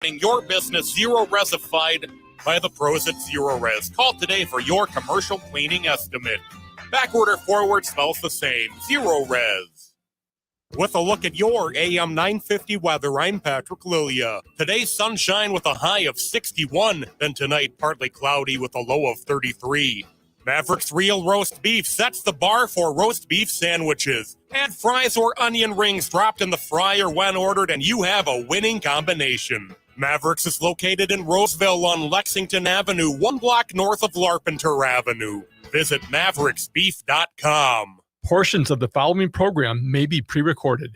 Your business zero-resified by the pros at Zero Res. Call today for your commercial cleaning estimate. Backward or forward smells the same. Zero Res. With a look at your AM 950 weather, I'm Patrick Lilia. Today, sunshine with a high of 61. Then tonight, partly cloudy with a low of 33. Maverick's Real Roast Beef sets the bar for roast beef sandwiches. Add fries or onion rings dropped in the fryer when ordered, and you have a winning combination. Mavericks is located in Roseville on Lexington Avenue, 1 block north of Larpenteur Avenue. Visit mavericksbeef.com. Portions of the following program may be pre-recorded.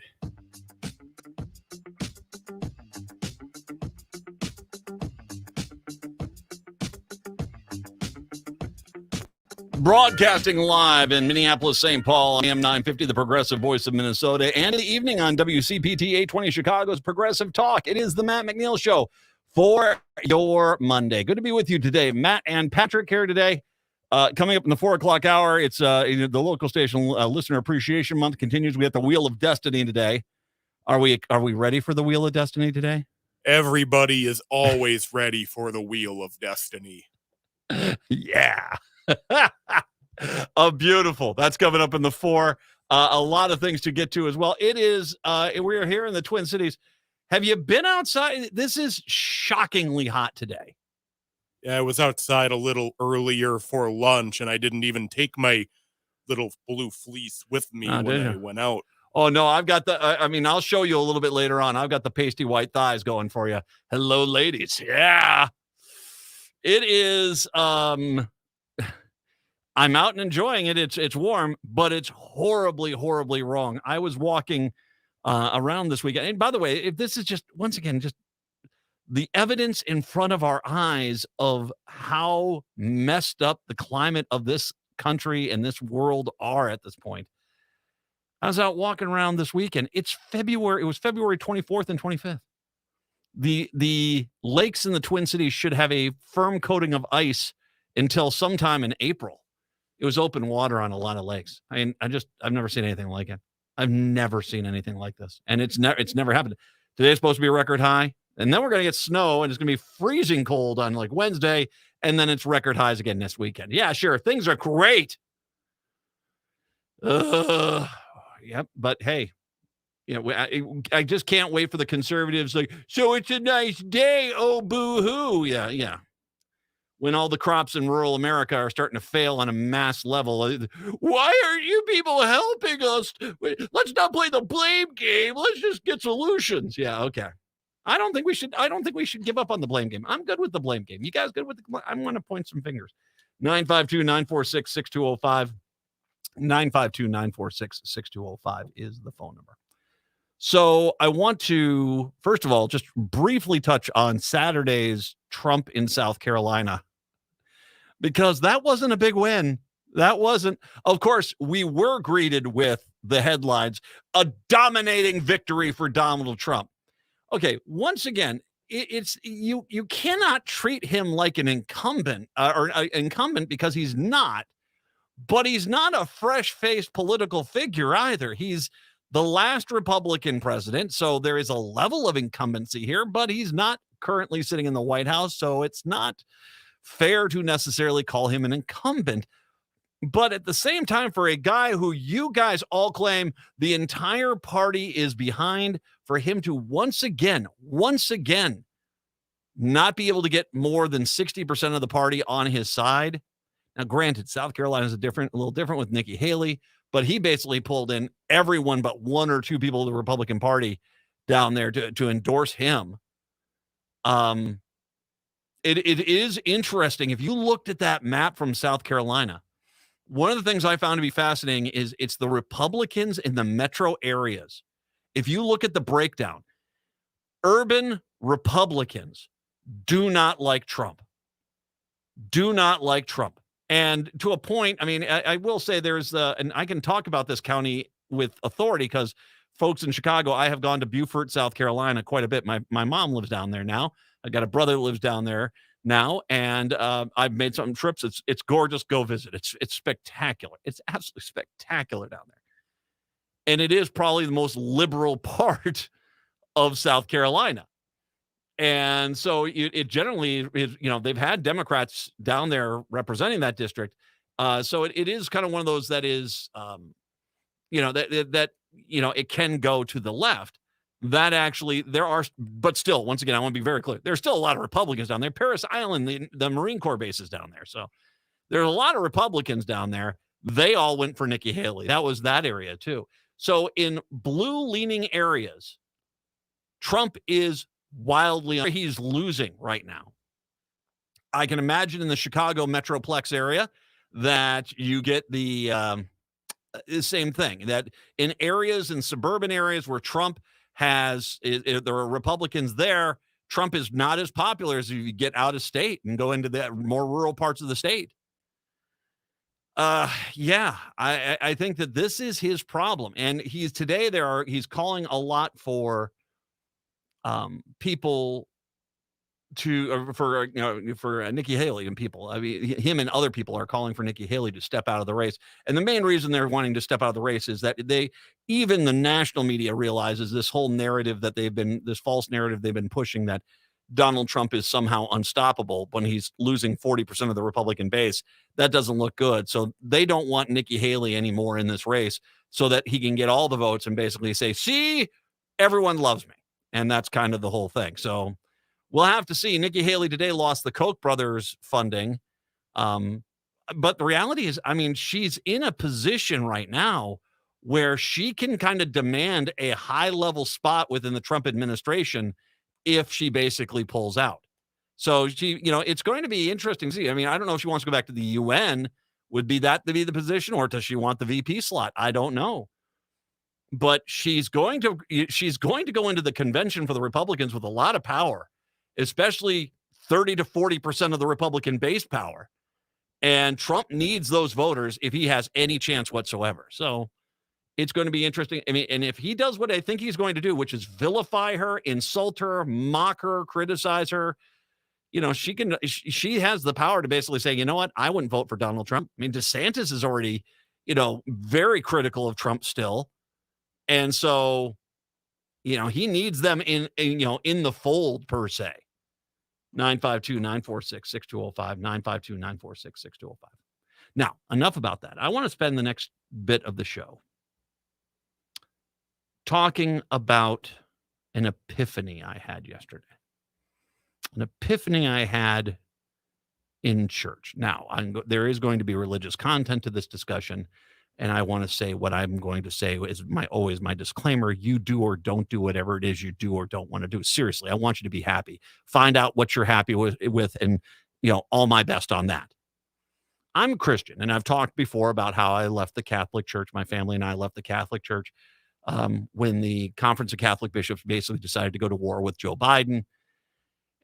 Broadcasting live in Minneapolis, St. Paul, AM 950, the progressive voice of Minnesota, and in the evening on WCPT 820 Chicago's Progressive Talk. It is the Matt McNeil Show for your Monday. Good to be with you today. Matt and Patrick here today. Coming up in the 4 o'clock hour, it's the local station Listener Appreciation Month continues. We have the Wheel of Destiny today. Are we ready for the Wheel of Destiny today? Everybody is always ready for the Wheel of Destiny. Yeah. Beautiful. That's coming up in the 4. A lot of things to get to as well. It is, we're here in the Twin Cities. Have you been outside? This is shockingly hot today. Yeah, I was outside a little earlier for lunch, and I didn't even take my little blue fleece with me when I went out. Oh, no, I've got I'll show you a little bit later on. I've got the pasty white thighs going for you. Hello, ladies. Yeah. It is, I'm out and enjoying it. It's warm, but it's horribly, horribly wrong. I was walking around this weekend. And by the way, if this is just, once again, just the evidence in front of our eyes of how messed up the climate of this country and this world are at this point. I was out walking around this weekend. It's February. It was February 24th and 25th. The lakes in the Twin Cities should have a firm coating of ice until sometime in April. It was open water on a lot of lakes. I mean, I've never seen anything like it. I've never seen anything like this. And it's never happened. Today's supposed to be a record high. And then we're going to get snow, and it's going to be freezing cold on like Wednesday. And then it's record highs again this weekend. Yeah, sure. Things are great. Yep. But hey, I just can't wait for the conservatives. Like, so it's a nice day. Oh, boo-hoo. Yeah. When all the crops in rural America are starting to fail on a mass level. Why aren't you people helping us? Let's not play the blame game. Let's just get solutions. Yeah, okay. I don't think we should give up on the blame game. I'm good with the blame game. You guys good with I'm going to point some fingers. 952-946-6205. 952-946-6205 is the phone number. So I want to, first of all, just briefly touch on Saturday's Trump in South Carolina, because that wasn't a big win. That wasn't, of course, we were greeted with the headlines, a dominating victory for Donald Trump. Okay, once again, it's you cannot treat him like an incumbent because he's not, but he's not a fresh-faced political figure either. He's the last Republican president, so there is a level of incumbency here, but he's not currently sitting in the White House, so it's not fair to necessarily call him an incumbent. But at the same time, for a guy who you guys all claim the entire party is behind, for him to once again, not be able to get more than 60% of the party on his side. Now, granted, South Carolina is a little different with Nikki Haley, but he basically pulled in everyone but one or two people of the Republican Party down there to endorse him. It is interesting. If you looked at that map from South Carolina, one of the things I found to be fascinating is it's the Republicans in the metro areas. If you look at the breakdown, urban Republicans do not like Trump. And to a point, I mean, I will say and I can talk about this county with authority because folks in Chicago, I have gone to Beaufort, South Carolina quite a bit. My mom lives down there now. I got a brother that lives down there now, and I've made some trips. It's gorgeous. Go visit. It's spectacular. It's absolutely spectacular down there. And it is probably the most liberal part of South Carolina. And so it generally is, they've had Democrats down there representing that district. So it is kind of one of those that is, it can go to the left. That actually, there are, but still, once again, I want to be very clear. There's still a lot of Republicans down there. Parris Island, the Marine Corps base is down there. So there's a lot of Republicans down there. They all went for Nikki Haley. That was that area too. So in blue leaning areas, Trump is he's losing right now. I can imagine in the Chicago Metroplex area that you get the same thing, that in suburban areas where Trump there are Republicans there, Trump is not as popular as you get out of state and go into the more rural parts of the state. I think that this is his problem. And he's calling a lot for people for Nikki Haley and people. I mean, him and other people are calling for Nikki Haley to step out of the race. And the main reason they're wanting to step out of the race is that even the national media realizes this whole narrative that this false narrative they've been pushing, that Donald Trump is somehow unstoppable when he's losing 40% of the Republican base. That doesn't look good. So they don't want Nikki Haley anymore in this race so that he can get all the votes and basically say, see, everyone loves me. And that's kind of the whole thing. So we'll have to see. Nikki Haley today lost the Koch brothers funding. But the reality is, I mean, she's in a position right now where she can kind of demand a high-level spot within the Trump administration if she basically pulls out. So it's going to be interesting to see. I mean, I don't know if she wants to go back to the UN. Would be that to be the position, or does she want the VP slot? I don't know. But she's going to go into the convention for the Republicans with a lot of power, especially 30 to 40% of the Republican base power. And Trump needs those voters if he has any chance whatsoever. So it's going to be interesting. I mean, and if he does what I think he's going to do, which is vilify her, insult her, mock her, criticize her, she has the power to basically say, you know what, I wouldn't vote for Donald Trump. I mean, DeSantis is already, very critical of Trump still. And so, he needs them in the fold per se. 952-946-6205, 952-946-6205. Now, enough about that. I want to spend the next bit of the show talking about an epiphany I had yesterday. An epiphany I had in church. Now, there is going to be religious content to this discussion, and I want to say what I'm going to say is always my disclaimer. You do or don't do whatever it is you do or don't want to do. Seriously, I want you to be happy. Find out what you're happy with and, all my best on that. I'm a Christian, and I've talked before about how I left the Catholic Church. My family and I left the Catholic Church when the Conference of Catholic Bishops basically decided to go to war with Joe Biden.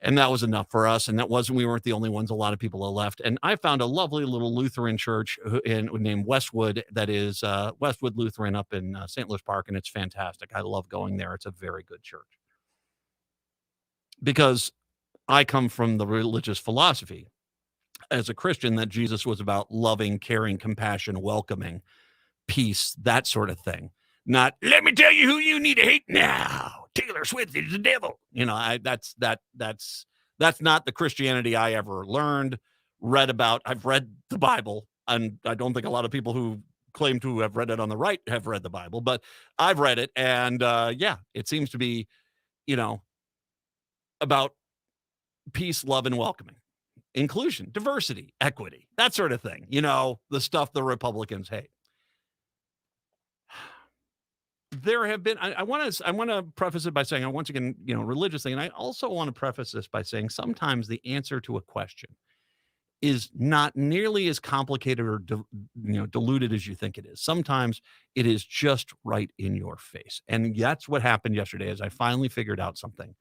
And that was enough for us. And we weren't the only ones. A lot of people have left. And I found a lovely little Lutheran church named Westwood, that is Westwood Lutheran up in St. Louis Park. And it's fantastic. I love going there. It's a very good church. Because I come from the religious philosophy as a Christian that Jesus was about loving, caring, compassion, welcoming, peace, that sort of thing. Not, let me tell you who you need to hate now. Taylor Swift is the devil. That's not the Christianity I ever learned, read about. I've read the Bible, and I don't think a lot of people who claim to have read it on the right have read the Bible, but I've read it. And it seems to be, about peace, love, and welcoming, inclusion, diversity, equity, that sort of thing. The stuff the Republicans hate. There have been, I want to preface it by saying, once again, religious thing. And I also want to preface this by saying sometimes the answer to a question is not nearly as complicated or diluted as you think it is. Sometimes it is just right in your face. And that's what happened yesterday, as I finally figured out something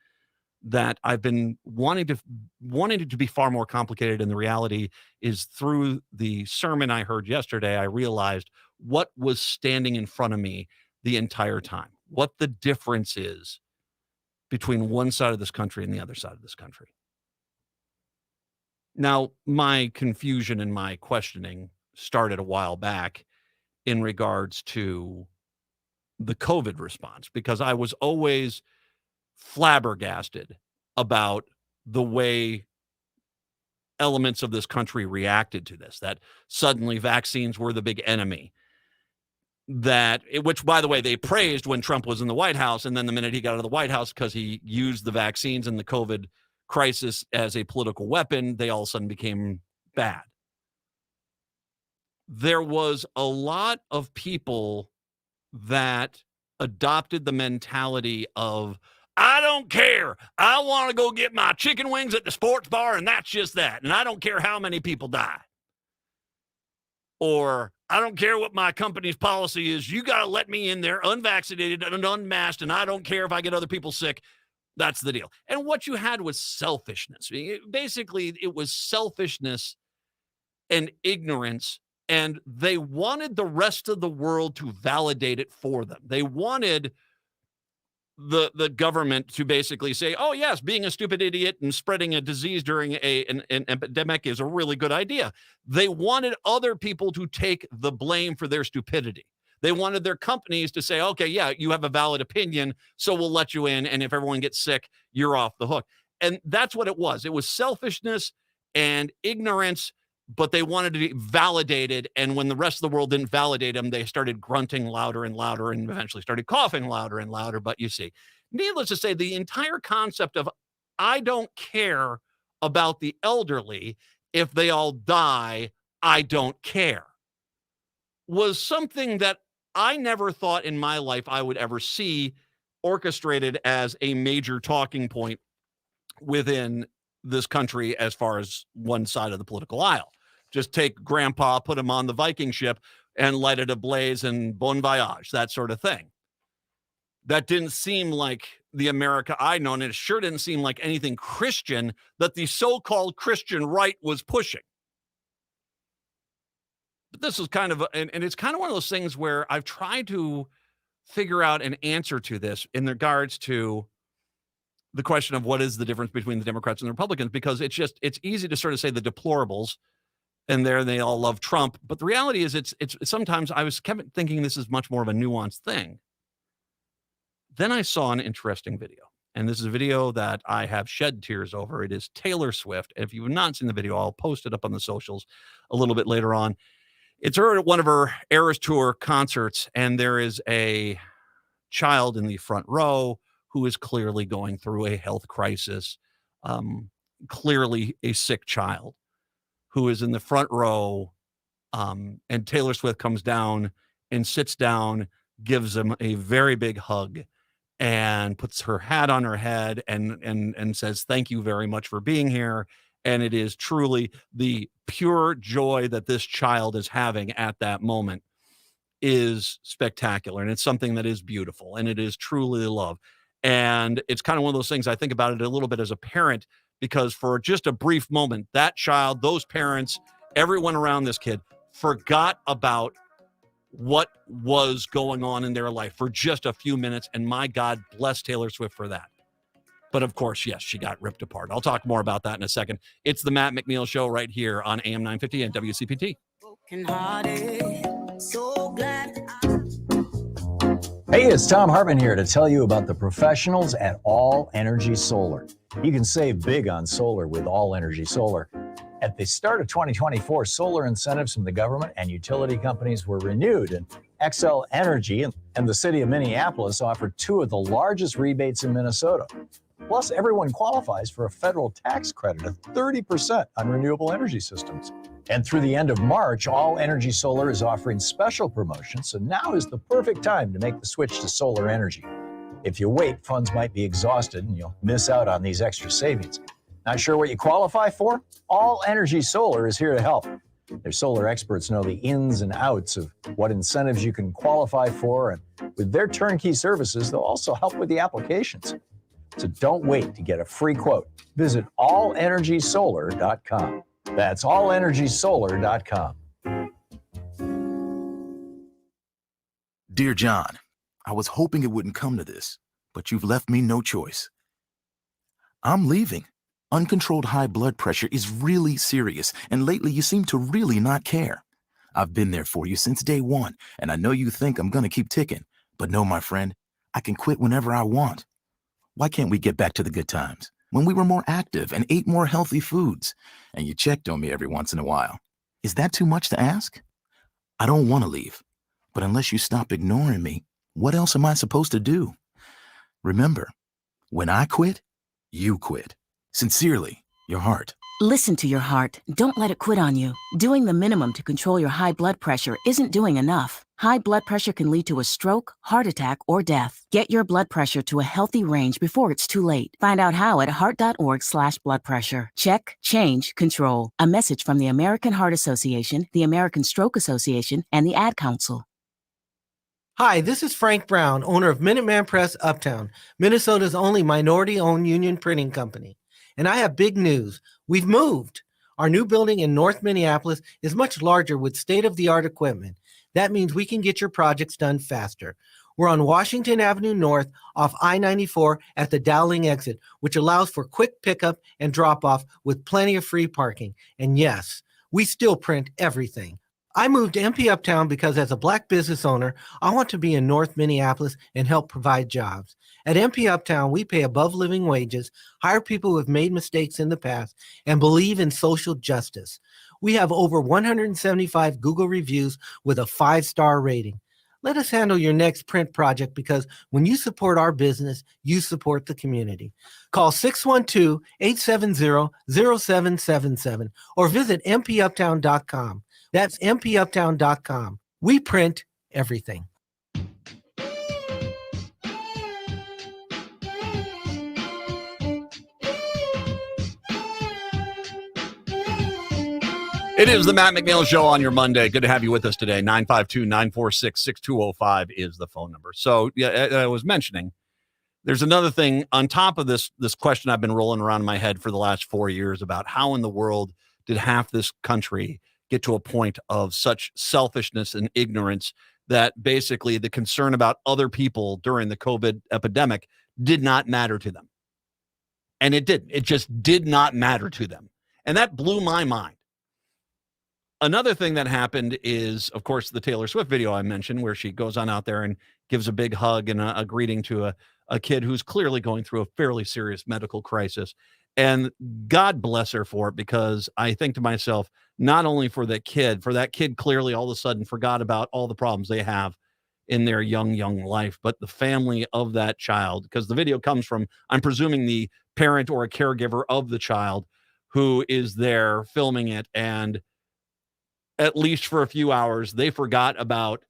that I've been wanting it to be far more complicated. And the reality is, through the sermon I heard yesterday, I realized what was standing in front of me the entire time, what the difference is between one side of this country and the other side of this country. Now, my confusion and my questioning started a while back in regards to the COVID response, because I was always flabbergasted about the way elements of this country reacted to this, that suddenly vaccines were the big enemy. Which, by the way, they praised when Trump was in the White House. And then the minute he got out of the White House, because he used the vaccines and the COVID crisis as a political weapon, they all of a sudden became bad. There was a lot of people that adopted the mentality of, I don't care. I want to go get my chicken wings at the sports bar, and that's just that. And I don't care how many people die. Or I don't care what my company's policy is. You got to let me in there unvaccinated and unmasked, and I don't care if I get other people sick. That's the deal. And what you had was selfishness. Basically, it was selfishness and ignorance, and they wanted the rest of the world to validate it for them. They wanted the government to basically say, oh, yes, being a stupid idiot and spreading a disease during an epidemic is a really good idea. They wanted other people to take the blame for their stupidity. They wanted their companies to say, okay, yeah, you have a valid opinion, so we'll let you in. And if everyone gets sick, you're off the hook. And that's what it was. It was selfishness and ignorance, but they wanted to be validated. And when the rest of the world didn't validate them, they started grunting louder and louder and eventually started coughing louder and louder. But you see, needless to say, the entire concept of I don't care about the elderly. If they all die, I don't care, was something that I never thought in my life I would ever see orchestrated as a major talking point within this country as far as one side of the political aisle. Just take grandpa, put him on the Viking ship and light it ablaze and bon voyage, that sort of thing. That didn't seem like the America I know, and it sure didn't seem like anything Christian that the so-called Christian right was pushing. But this is kind of, and it's kind of one of those things where I've tried to figure out an answer to this in regards to the question of what is the difference between the Democrats and the Republicans, because it's easy to sort of say the deplorables, and they all love Trump. But the reality is it's sometimes I was kept thinking this is much more of a nuanced thing. Then I saw an interesting video, and this is a video that I have shed tears over. It is Taylor Swift. If you have not seen the video, I'll post it up on the socials a little bit later on. It's her at one of her Eras Tour concerts, and there is a child in the front row who is clearly going through a health crisis, clearly a sick child who is in the front row, and Taylor Swift comes down and sits down, gives him a very big hug, and puts her hat on her head and says, thank you very much for being here. And it is truly the pure joy that this child is having at that moment is spectacular. And it's something that is beautiful, and it is truly love. And it's kind of one of those things I think about it a little bit as a parent, because for just a brief moment, that child, those parents, everyone around this kid forgot about what was going on in their life for just a few minutes. And my God, bless Taylor Swift for that. But of course, yes, she got ripped apart. I'll talk more about that in a second. It's the Matt McNeil Show right here on AM 950 and WCPT. So glad Hey, it's Tom Hartman here to tell you about the professionals at All Energy Solar. You can save big on solar with All Energy Solar. At the start of 2024, solar incentives from the government and utility companies were renewed, and Xcel Energy and the city of Minneapolis offered two of the largest rebates in Minnesota. Plus, everyone qualifies for a federal tax credit of 30% on renewable energy systems. And through the end of March, All Energy Solar is offering special promotions, so now is the perfect time to make the switch to solar energy. If you wait, funds might be exhausted and you'll miss out on these extra savings. Not sure what you qualify for? All Energy Solar is here to help. Their solar experts know the ins and outs of what incentives you can qualify for, and with their turnkey services, they'll also help with the applications. So don't wait to get a free quote. Visit allenergysolar.com. That's allenergysolar.com. Dear John, I was hoping it wouldn't come to this, but you've left me no choice. I'm leaving. Uncontrolled high blood pressure is really serious, and lately you seem to really not care. I've been there for you since day one, and I know you think I'm going to keep ticking, but no, my friend, I can quit whenever I want. Why can't we get back to the good times? when we were more active and ate more healthy foods, and you checked on me every once in a while. Is that too much to ask? I don't want to leave, but unless you stop ignoring me, what else am I supposed to do? Remember, when I quit, you quit. Sincerely, your heart. Listen to your heart. Don't let it quit on you. Doing the minimum to control your high blood pressure isn't doing enough. High blood pressure can lead to a stroke, heart attack, or death. Get your blood pressure to a healthy range before it's too late. Find out how at heart.org/blood pressure. Check, change, control. A message from the American Heart Association, the American Stroke Association, and the Ad Council. Hi, this is Frank Brown, owner of Minuteman Press Uptown, Minnesota's only minority-owned union printing company. And I have big news. We've moved. Our new building in North Minneapolis is much larger with state-of-the-art equipment. That means we can get your projects done faster. We're on Washington Avenue North off I-94 at the Dowling exit, which allows for quick pickup and drop-off with plenty of free parking. And yes, we still print everything. I moved to MP Uptown because as a Black business owner, I want to be in North Minneapolis and help provide jobs. At MP Uptown, we pay above living wages, hire people who have made mistakes in the past, and believe in social justice. We have over 175 Google reviews with a 5-star rating. Let us handle your next print project because when you support our business, you support the community. Call 612-870-0777 or visit mpuptown.com. That's mpuptown.com. We print everything. It is the Matt McNeil Show on your Monday. Good to have you with us today. 952-946-6205 is the phone number. So, yeah, I was mentioning, there's another thing on top of this question I've been rolling around in my head for the last 4 years about how in the world did half this country get to a point of such selfishness and ignorance that basically the concern about other people during the COVID epidemic did not matter to them. And it didn't. It just did not matter to them. And that blew my mind. Another thing that happened is, of course, the Taylor Swift video I mentioned where she goes on out there and gives a big hug and a greeting to a kid who's clearly going through a fairly serious medical crisis. And God bless her for it, because I think to myself, not only for that kid clearly all of a sudden forgot about all the problems they have in their young life, but the family of that child, because the video comes from, I'm presuming, the parent or a caregiver of the child who is there filming it. And at least for a few hours, they forgot about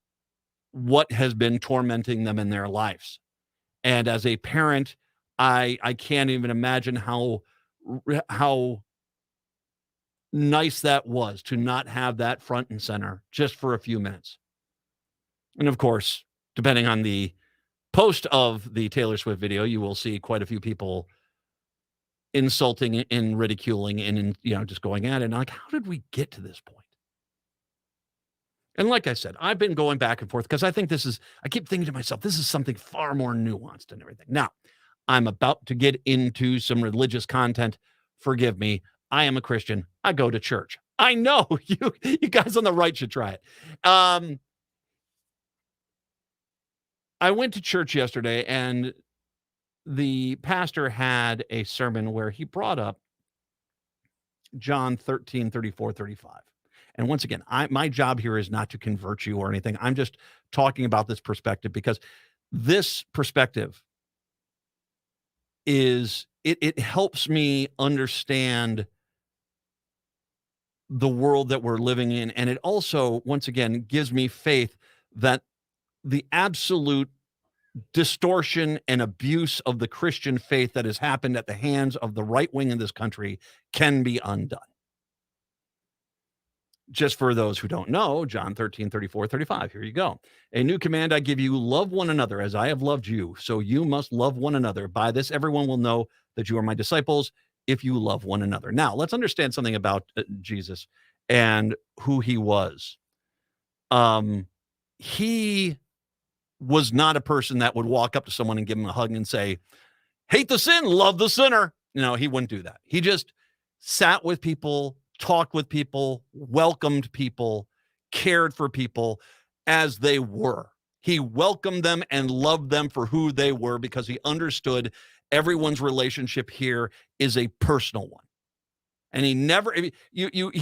what has been tormenting them in their lives. And as a parent, I can't even imagine how nice that was to not have that front and center just for a few minutes. And of course, depending on the post of the Taylor Swift video, you will see quite a few people insulting and ridiculing and just going at it. And like, how did we get to this point? And like I said, I've been going back and forth because I keep thinking to myself, this is something far more nuanced and everything. Now, I'm about to get into some religious content. Forgive me. I am a Christian. I go to church. I know you guys on the right should try it. I went to church yesterday, and the pastor had a sermon where he brought up John 13, 34, 35. And once again, my job here is not to convert you or anything. I'm just talking about this perspective because this perspective it helps me understand the world that we're living in. And it also, once again, gives me faith that the absolute distortion and abuse of the Christian faith that has happened at the hands of the right wing in this country can be undone. Just for those who don't know, John 13, 34, 35. Here you go. A new command I give you, love one another as I have loved you. So you must love one another. By this, everyone will know that you are my disciples if you love one another. Now, let's understand something about Jesus and who he was. He was not a person that would walk up to someone and give him a hug and say, hate the sin, love the sinner. No, he wouldn't do that. He just sat with people, talked with people, welcomed people, cared for people as they were. He welcomed them and loved them for who they were because he understood Everyone's relationship here is a personal one. And he never, he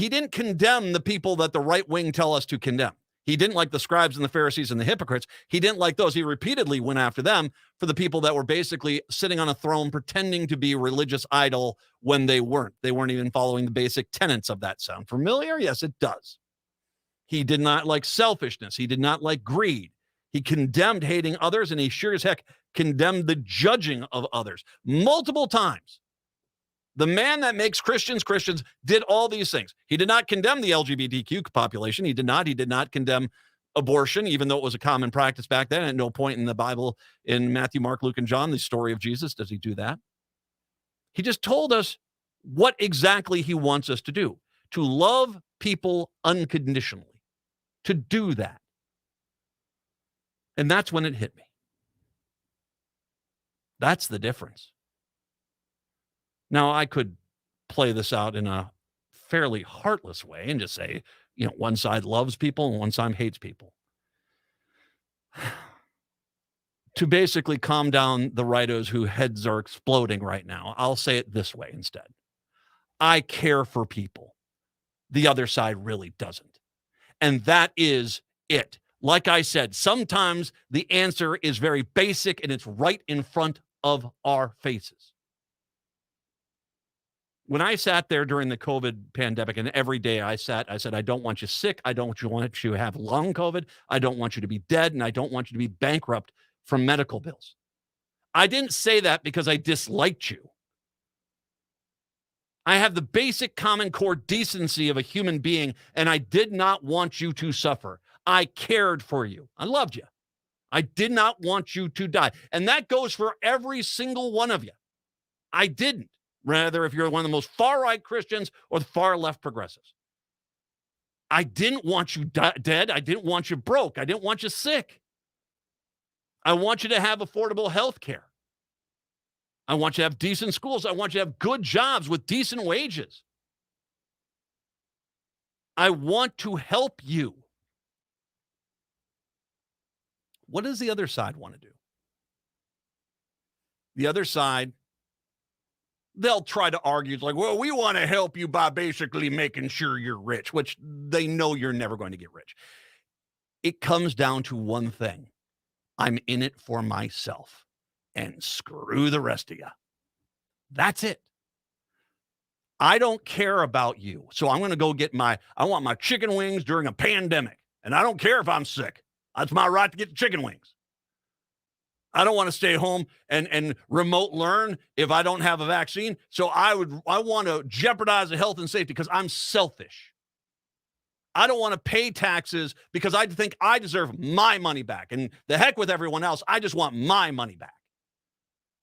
didn't condemn the people that the right wing tell us to condemn. He didn't like the scribes and the Pharisees and the hypocrites. He didn't like those. He repeatedly went after them for the people that were basically sitting on a throne pretending to be a religious idol when they weren't. They weren't even following the basic tenets of that. Sound familiar? Yes, it does. He did not like selfishness. He did not like greed. He condemned hating others, and he sure as heck condemned the judging of others multiple times. The man that makes Christians Christians did all these things. He did not condemn the LGBTQ population. He did not condemn abortion, even though it was a common practice back then. At no point in the Bible, in Matthew, Mark, Luke, and John, the story of Jesus, does he do that. He just told us what exactly he wants us to do, to love people unconditionally, to do that. And that's when it hit me. That's the difference. Now, I could play this out in a fairly heartless way and just say, one side loves people and one side hates people. To basically calm down the rightos whose heads are exploding right now, I'll say it this way instead. I care for people. The other side really doesn't. And that is it. Like I said, sometimes the answer is very basic and it's right in front of our faces. When I sat there during the COVID pandemic, and every day I said, I don't want you sick. I don't want you to have long COVID. I don't want you to be dead. And I don't want you to be bankrupt from medical bills. I didn't say that because I disliked you. I have the basic common core decency of a human being, and I did not want you to suffer. I cared for you. I loved you. I did not want you to die. And that goes for every single one of you. I didn't. Rather, if you're one of the most far-right Christians or the far-left progressives. I didn't want you dead. I didn't want you broke. I didn't want you sick. I want you to have affordable health care. I want you to have decent schools. I want you to have good jobs with decent wages. I want to help you. What does the other side want to do? The other side, they'll try to argue, like, well, we want to help you by basically making sure you're rich, which they know you're never going to get rich. It comes down to one thing. I'm in it for myself, and screw the rest of you. That's it. I don't care about you. So I'm going to go get I want my chicken wings during a pandemic, and I don't care if I'm sick. That's my right to get chicken wings. I don't want to stay home and remote learn if I don't have a vaccine. So I want to jeopardize the health and safety because I'm selfish. I don't want to pay taxes because I think I deserve my money back. And the heck with everyone else, I just want my money back.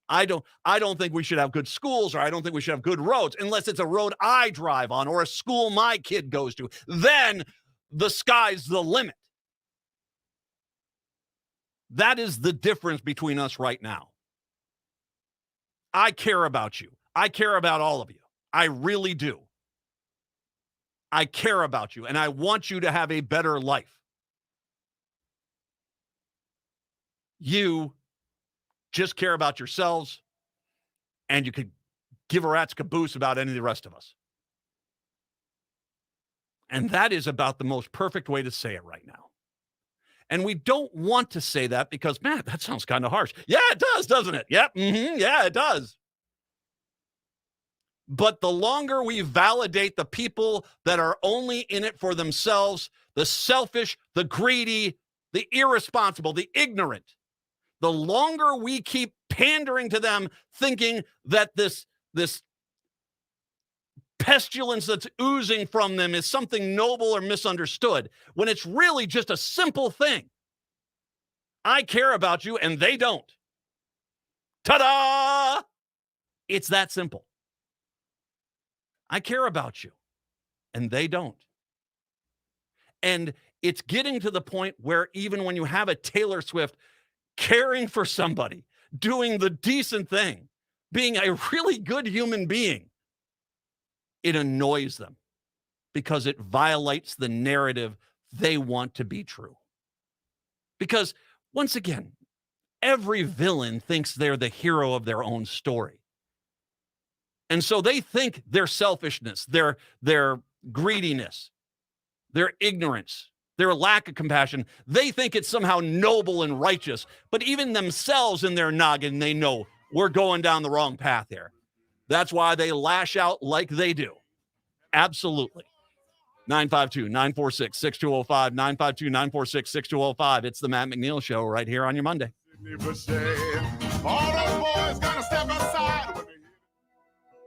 I don't think we should have good schools, or I don't think we should have good roads unless it's a road I drive on or a school my kid goes to. Then the sky's the limit. That is the difference between us right now. I care about you. I care about all of you. I really do. I care about you, and I want you to have a better life. You just care about yourselves, and you could give a rat's caboose about any of the rest of us. And that is about the most perfect way to say it right now. And we don't want to say that because, man, that sounds kind of harsh. Yeah, it does, doesn't it? Yep. Yeah, it does. But the longer we validate the people that are only in it for themselves, the selfish, the greedy, the irresponsible, the ignorant, the longer we keep pandering to them, thinking that this pestilence that's oozing from them is something noble or misunderstood, when it's really just a simple thing. I care about you and they don't. Ta-da! It's that simple. I care about you and they don't. And it's getting to the point where even when you have a Taylor Swift caring for somebody, doing the decent thing, being a really good human being, it annoys them because it violates the narrative they want to be true. Because once again, every villain thinks they're the hero of their own story. And so they think their selfishness, their greediness, their ignorance, their lack of compassion, they think it's somehow noble and righteous. But even themselves in their noggin, they know we're going down the wrong path here. That's why they lash out like they do. Absolutely. 952-946-6205, 952-946-6205. It's the Matt McNeil Show right here on your Monday.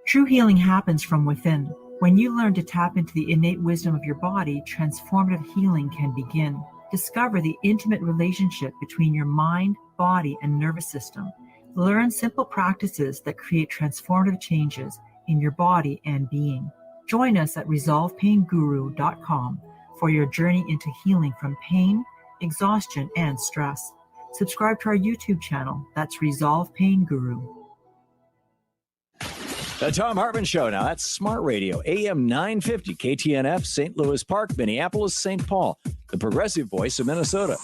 True healing happens from within. When you learn to tap into the innate wisdom of your body, transformative healing can begin. Discover the intimate relationship between your mind, body, and nervous system. Learn simple practices that create transformative changes in your body and being. Join us at resolvepainguru.com for your journey into healing from pain, exhaustion, and stress. Subscribe to our YouTube channel. That's Resolve Pain Guru. The Tom Hartman Show. Now, that's Smart Radio, AM 950, KTNF, St. Louis Park, Minneapolis, St. Paul, the progressive voice of Minnesota.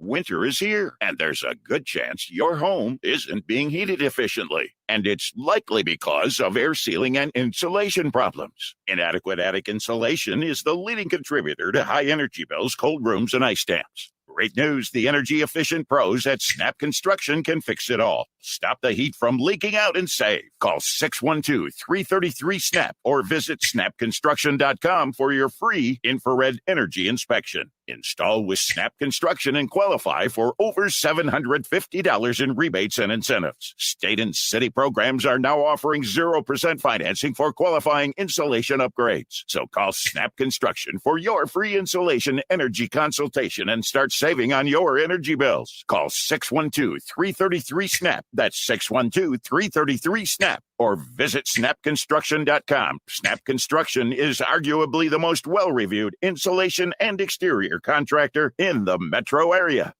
Winter is here, and there's a good chance your home isn't being heated efficiently. And it's likely because of air sealing and insulation problems. Inadequate attic insulation is the leading contributor to high energy bills, cold rooms, and ice dams. Great news, the energy-efficient pros at Snap Construction can fix it all. Stop the heat from leaking out and save. Call 612-333-SNAP or visit snapconstruction.com for your free infrared energy inspection. Install with Snap Construction and qualify for over $750 in rebates and incentives. State and city programs are now offering 0% financing for qualifying insulation upgrades. So call Snap Construction for your free insulation energy consultation and start saving on your energy bills. Call 612-333-SNAP. That's 612-333-SNAP. Or visit snapconstruction.com. Snap Construction is arguably the most well-reviewed insulation and exterior contractor in the metro area.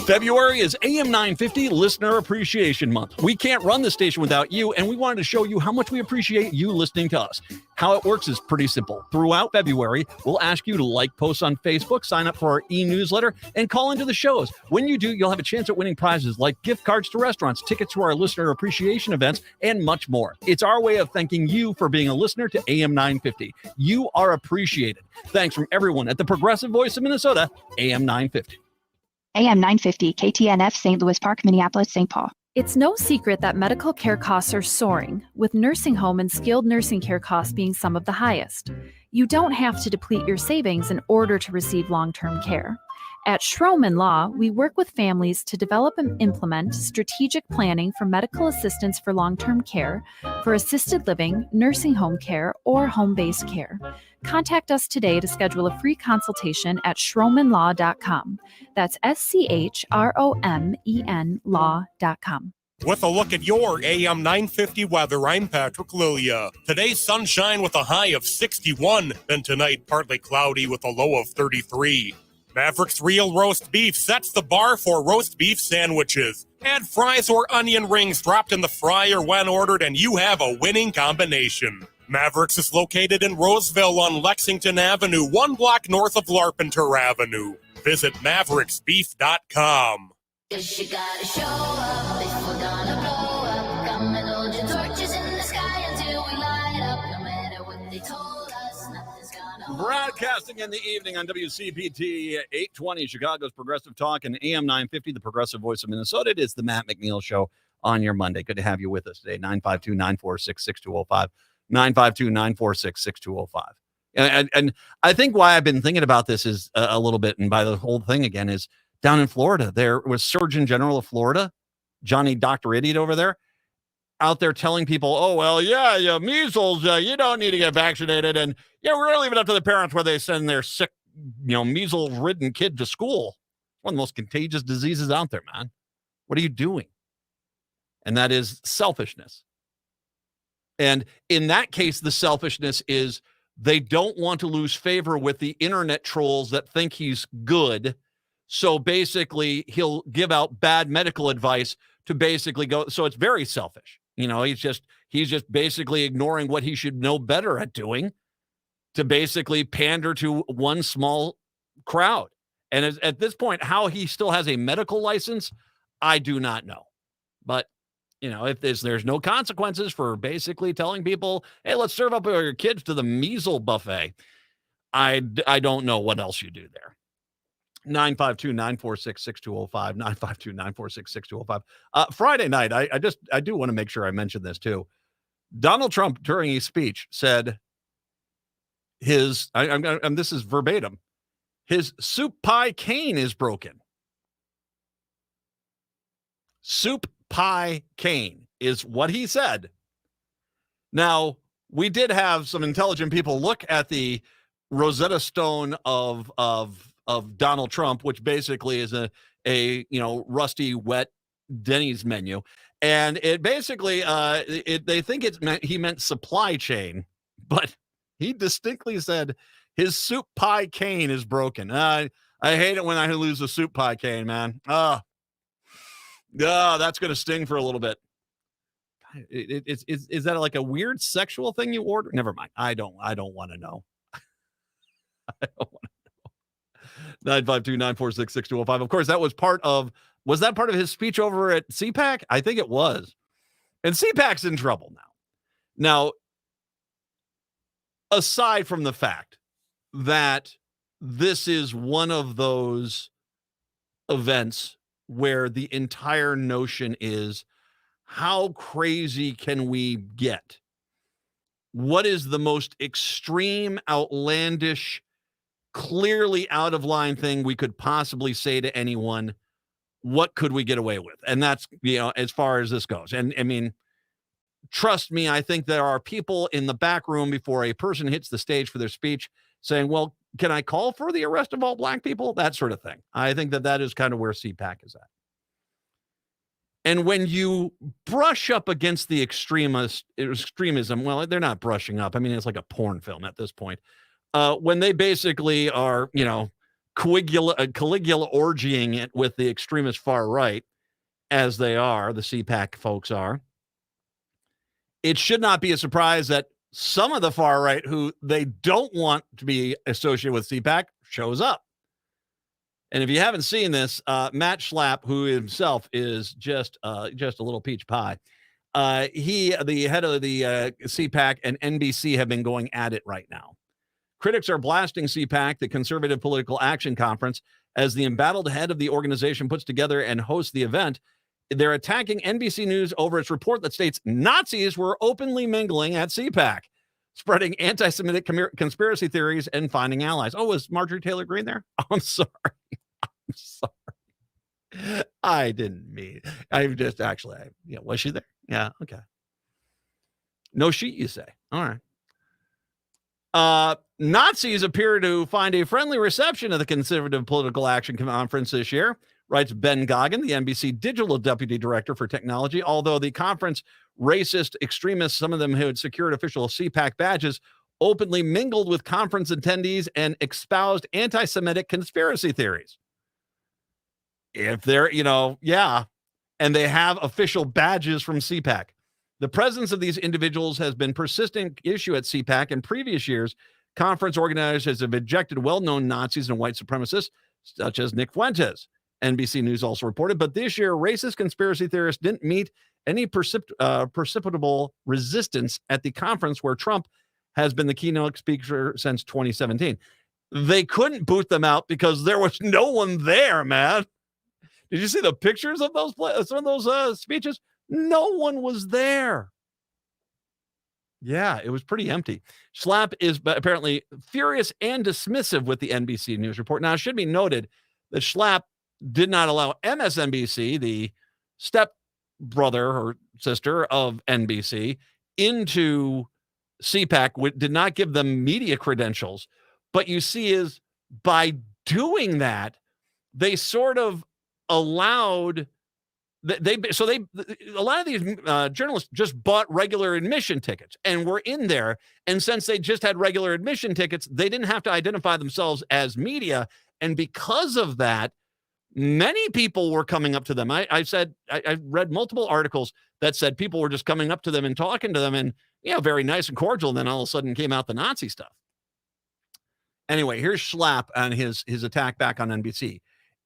February is AM 950 Listener Appreciation Month. We can't run the station without you, and we wanted to show you how much we appreciate you listening to us. How it works is pretty simple. Throughout February, we'll ask you to like posts on Facebook, sign up for our e-newsletter, and call into the shows. When you do, you'll have a chance at winning prizes like gift cards to restaurants, tickets to our listener appreciation events, and much more. It's our way of thanking you for being a listener to AM 950. You are appreciated. Thanks from everyone at the Progressive Voice of Minnesota, AM 950. AM 950, KTNF, St. Louis Park, Minneapolis, St. Paul. It's no secret that medical care costs are soaring, with nursing home and skilled nursing care costs being some of the highest. You don't have to deplete your savings in order to receive long-term care. At Schroman Law, we work with families to develop and implement strategic planning for medical assistance for long-term care, for assisted living, nursing home care, or home-based care. Contact us today to schedule a free consultation at schromanlaw.com. That's SCHROMEN law.com. With a look at your AM 950 weather, I'm Patrick Lilia. Today, sunshine with a high of 61. Then tonight, partly cloudy with a low of 33. Maverick's Real Roast Beef sets the bar for roast beef sandwiches. Add fries or onion rings dropped in the fryer when ordered, and you have a winning combination. Mavericks is located in Roseville on Lexington Avenue, 1 block north of Larpenteur Avenue. Visit mavericksbeef.com. Yes, you gotta show up if we're gonna blow up. Come and hold your torches in the sky until we light up. No matter what they told us, nothing's gonna hold. Broadcasting in the evening on WCPT 820, Chicago's Progressive Talk, and AM 950, the Progressive Voice of Minnesota. It is the Matt McNeil Show on your Monday. Good to have you with us today. 952-946-6205. 952-946-6205. And I think why I've been thinking about this is a little bit, and by the whole thing again, is down in Florida. There was Surgeon General of Florida, Johnny Dr. Idiot over there, out there telling people, oh, well, yeah, measles, you don't need to get vaccinated. And yeah, we're going to leave it up to the parents where they send their sick, measles-ridden kid to school. One of the most contagious diseases out there, man. What are you doing? And that is selfishness. And in that case, the selfishness is they don't want to lose favor with the internet trolls that think he's good. So basically, he'll give out bad medical advice to basically go. So it's very selfish. He's just basically ignoring what he should know better at doing to basically pander to one small crowd. And at this point, how he still has a medical license, I do not know. But, if there's no consequences for basically telling people, hey, let's serve up your kids to the measles buffet, I don't know what else you do there. 952-946-6205, 952-946-6205. Friday night, I do want to make sure I mention this too. Donald Trump, during his speech, said this is verbatim, his soup pie cane is broken. Soup pie cane is what he said. Now, we did have some intelligent people look at the Rosetta Stone of Donald Trump, which basically is a rusty, wet Denny's menu. And it basically, they think he meant supply chain, but he distinctly said his soup pie cane is broken. I hate it when I lose a soup pie cane, man. That's going to sting for a little bit. Is that like a weird sexual thing you order? Never mind. I don't want to know. I don't want to know. 952-946-6205. Of course, was that part of his speech over at CPAC? I think it was. And CPAC's in trouble now. Now, aside from the fact that this is one of those events where the entire notion is, how crazy can we get? What is the most extreme, outlandish, clearly out of line thing we could possibly say to anyone? What could we get away with? And that's, as far as this goes. And I mean, trust me, I think there are people in the back room before a person hits the stage for their speech saying, well, can I call for the arrest of all black people? That sort of thing. I think that is kind of where CPAC is at. And when you brush up against the extremism, well, they're not brushing up. I mean, it's like a porn film at this point. When they basically are, Caligula orgying it with the extremist far right, as they are, the CPAC folks are, it should not be a surprise that some of the far right who they don't want to be associated with CPAC shows up. And if you haven't seen this, Matt Schlapp, who himself is just a little peach pie, the head of the CPAC and NBC have been going at it right now. Critics are blasting CPAC, the Conservative Political Action Conference, as the embattled head of the organization puts together and hosts the event. They're attacking NBC News over its report that states Nazis were openly mingling at CPAC, spreading anti-Semitic conspiracy theories and finding allies. Oh, was Marjorie Taylor Greene there? Oh, I'm sorry. I'm sorry. I didn't mean. I just actually, was she there? Yeah, okay. No sheet, you say. All right. Nazis appear to find a friendly reception at the Conservative Political Action Conference this year, writes Ben Goggin, the NBC Digital Deputy Director for Technology. Although the conference racist extremists, some of them who had secured official CPAC badges, openly mingled with conference attendees and espoused anti-Semitic conspiracy theories. If they're, and they have official badges from CPAC. The presence of these individuals has been a persistent issue at CPAC in previous years. Conference organizers have ejected well-known Nazis and white supremacists, such as Nick Fuentes, NBC News also reported. But this year, racist conspiracy theorists didn't meet any perceptible resistance at the conference, where Trump has been the keynote speaker since 2017. They couldn't boot them out because there was no one there, man. Did you see the pictures of some of those speeches? No one was there. Yeah, it was pretty empty. Schlapp is apparently furious and dismissive with the NBC News report. Now, it should be noted that Schlapp did not allow MSNBC, the step brother or sister of NBC, into CPAC, did not give them media credentials. But you see, is by doing that, they sort of allowed a lot of these journalists just bought regular admission tickets and were in there. And since they just had regular admission tickets, they didn't have to identify themselves as media. And because of that, many people were coming up to them. I read multiple articles that said people were just coming up to them and talking to them and, very nice and cordial. And then all of a sudden came out the Nazi stuff. Anyway, here's Schlapp on his attack back on NBC.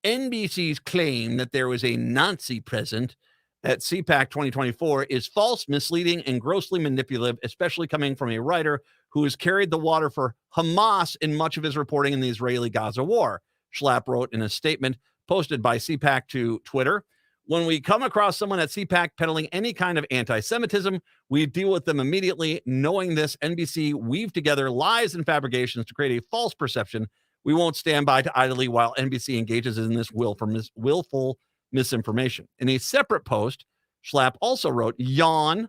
NBC's claim that there was a Nazi present at CPAC 2024 is false, misleading, and grossly manipulative, especially coming from a writer who has carried the water for Hamas in much of his reporting in the Israeli-Gaza war, Schlapp wrote in a statement posted by CPAC to Twitter. When we come across someone at CPAC peddling any kind of anti-Semitism, we deal with them immediately. Knowing this, NBC weaved together lies and fabrications to create a false perception. We won't stand by to idly while NBC engages in this willful misinformation. In a separate post, Schlapp also wrote, yawn.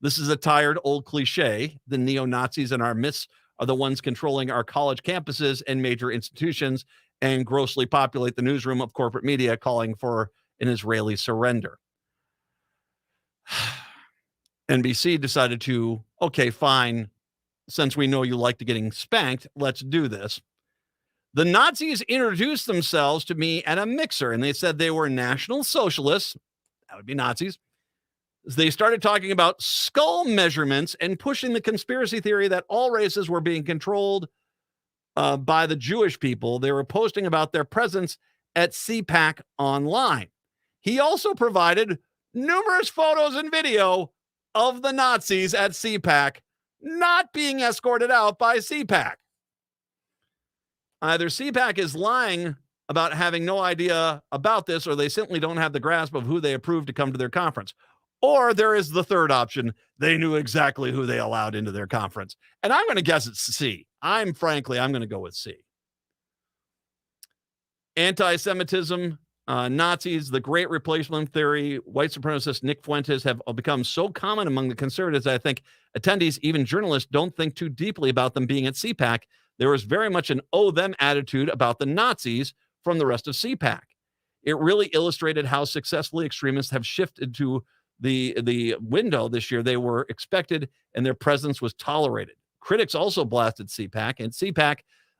This is a tired old cliche. The neo-Nazis in our midst are the ones controlling our college campuses and major institutions and grossly populate the newsroom of corporate media, calling for an Israeli surrender. NBC decided to, okay, fine, since we know you like to getting spanked, let's do this. The Nazis introduced themselves to me at a mixer, and they said they were National Socialists. That would be Nazis. They started talking about skull measurements and pushing the conspiracy theory that all races were being controlled by the Jewish people. They were posting about their presence at CPAC online. He also provided numerous photos and video of the Nazis at CPAC not being escorted out by CPAC. Either CPAC is lying about having no idea about this, or they simply don't have the grasp of who they approved to come to their conference. Or there is the third option. They knew exactly who they allowed into their conference. And I'm going to guess it's C. I'm going to go with C. Anti-Semitism, Nazis, the Great Replacement Theory, white supremacist Nick Fuentes have become so common among the conservatives that I think attendees, even journalists, don't think too deeply about them being at CPAC. There was very much an them attitude about the Nazis from the rest of CPAC. It really illustrated how successfully extremists have shifted to the window this year. They were expected and their presence was tolerated. Critics also blasted CPAC, and CPAC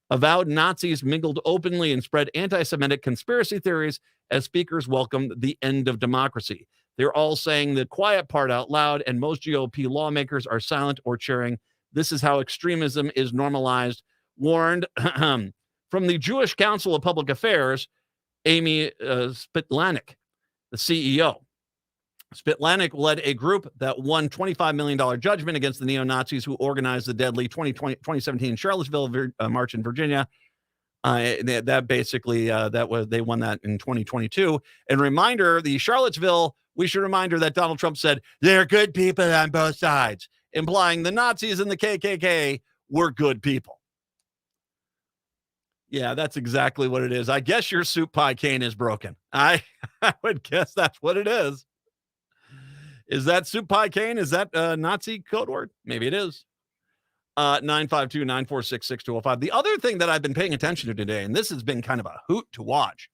avowed Nazis mingled openly and spread anti-Semitic conspiracy theories as speakers welcomed the end of democracy. They're all saying the quiet part out loud, and most GOP lawmakers are silent or cheering. This is how extremism is normalized, warned from the Jewish Council of Public Affairs, Amy Spitlanik, the CEO. Spitlanik led a group that won $25 million judgment against the neo-Nazis who organized the deadly 2017 Charlottesville march in Virginia. They won that in 2022. And reminder, the Charlottesville, we should remind her that Donald Trump said, they're good people on both sides, implying the Nazis and the KKK were good people. Yeah, that's exactly what it is. I guess your soup pie cane is broken. I would guess that's what it is. Is that soup pie cane? Is that a Nazi code word? Maybe it is. 952-946-6205. The other thing that I've been paying attention to today, and this has been kind of a hoot to watch,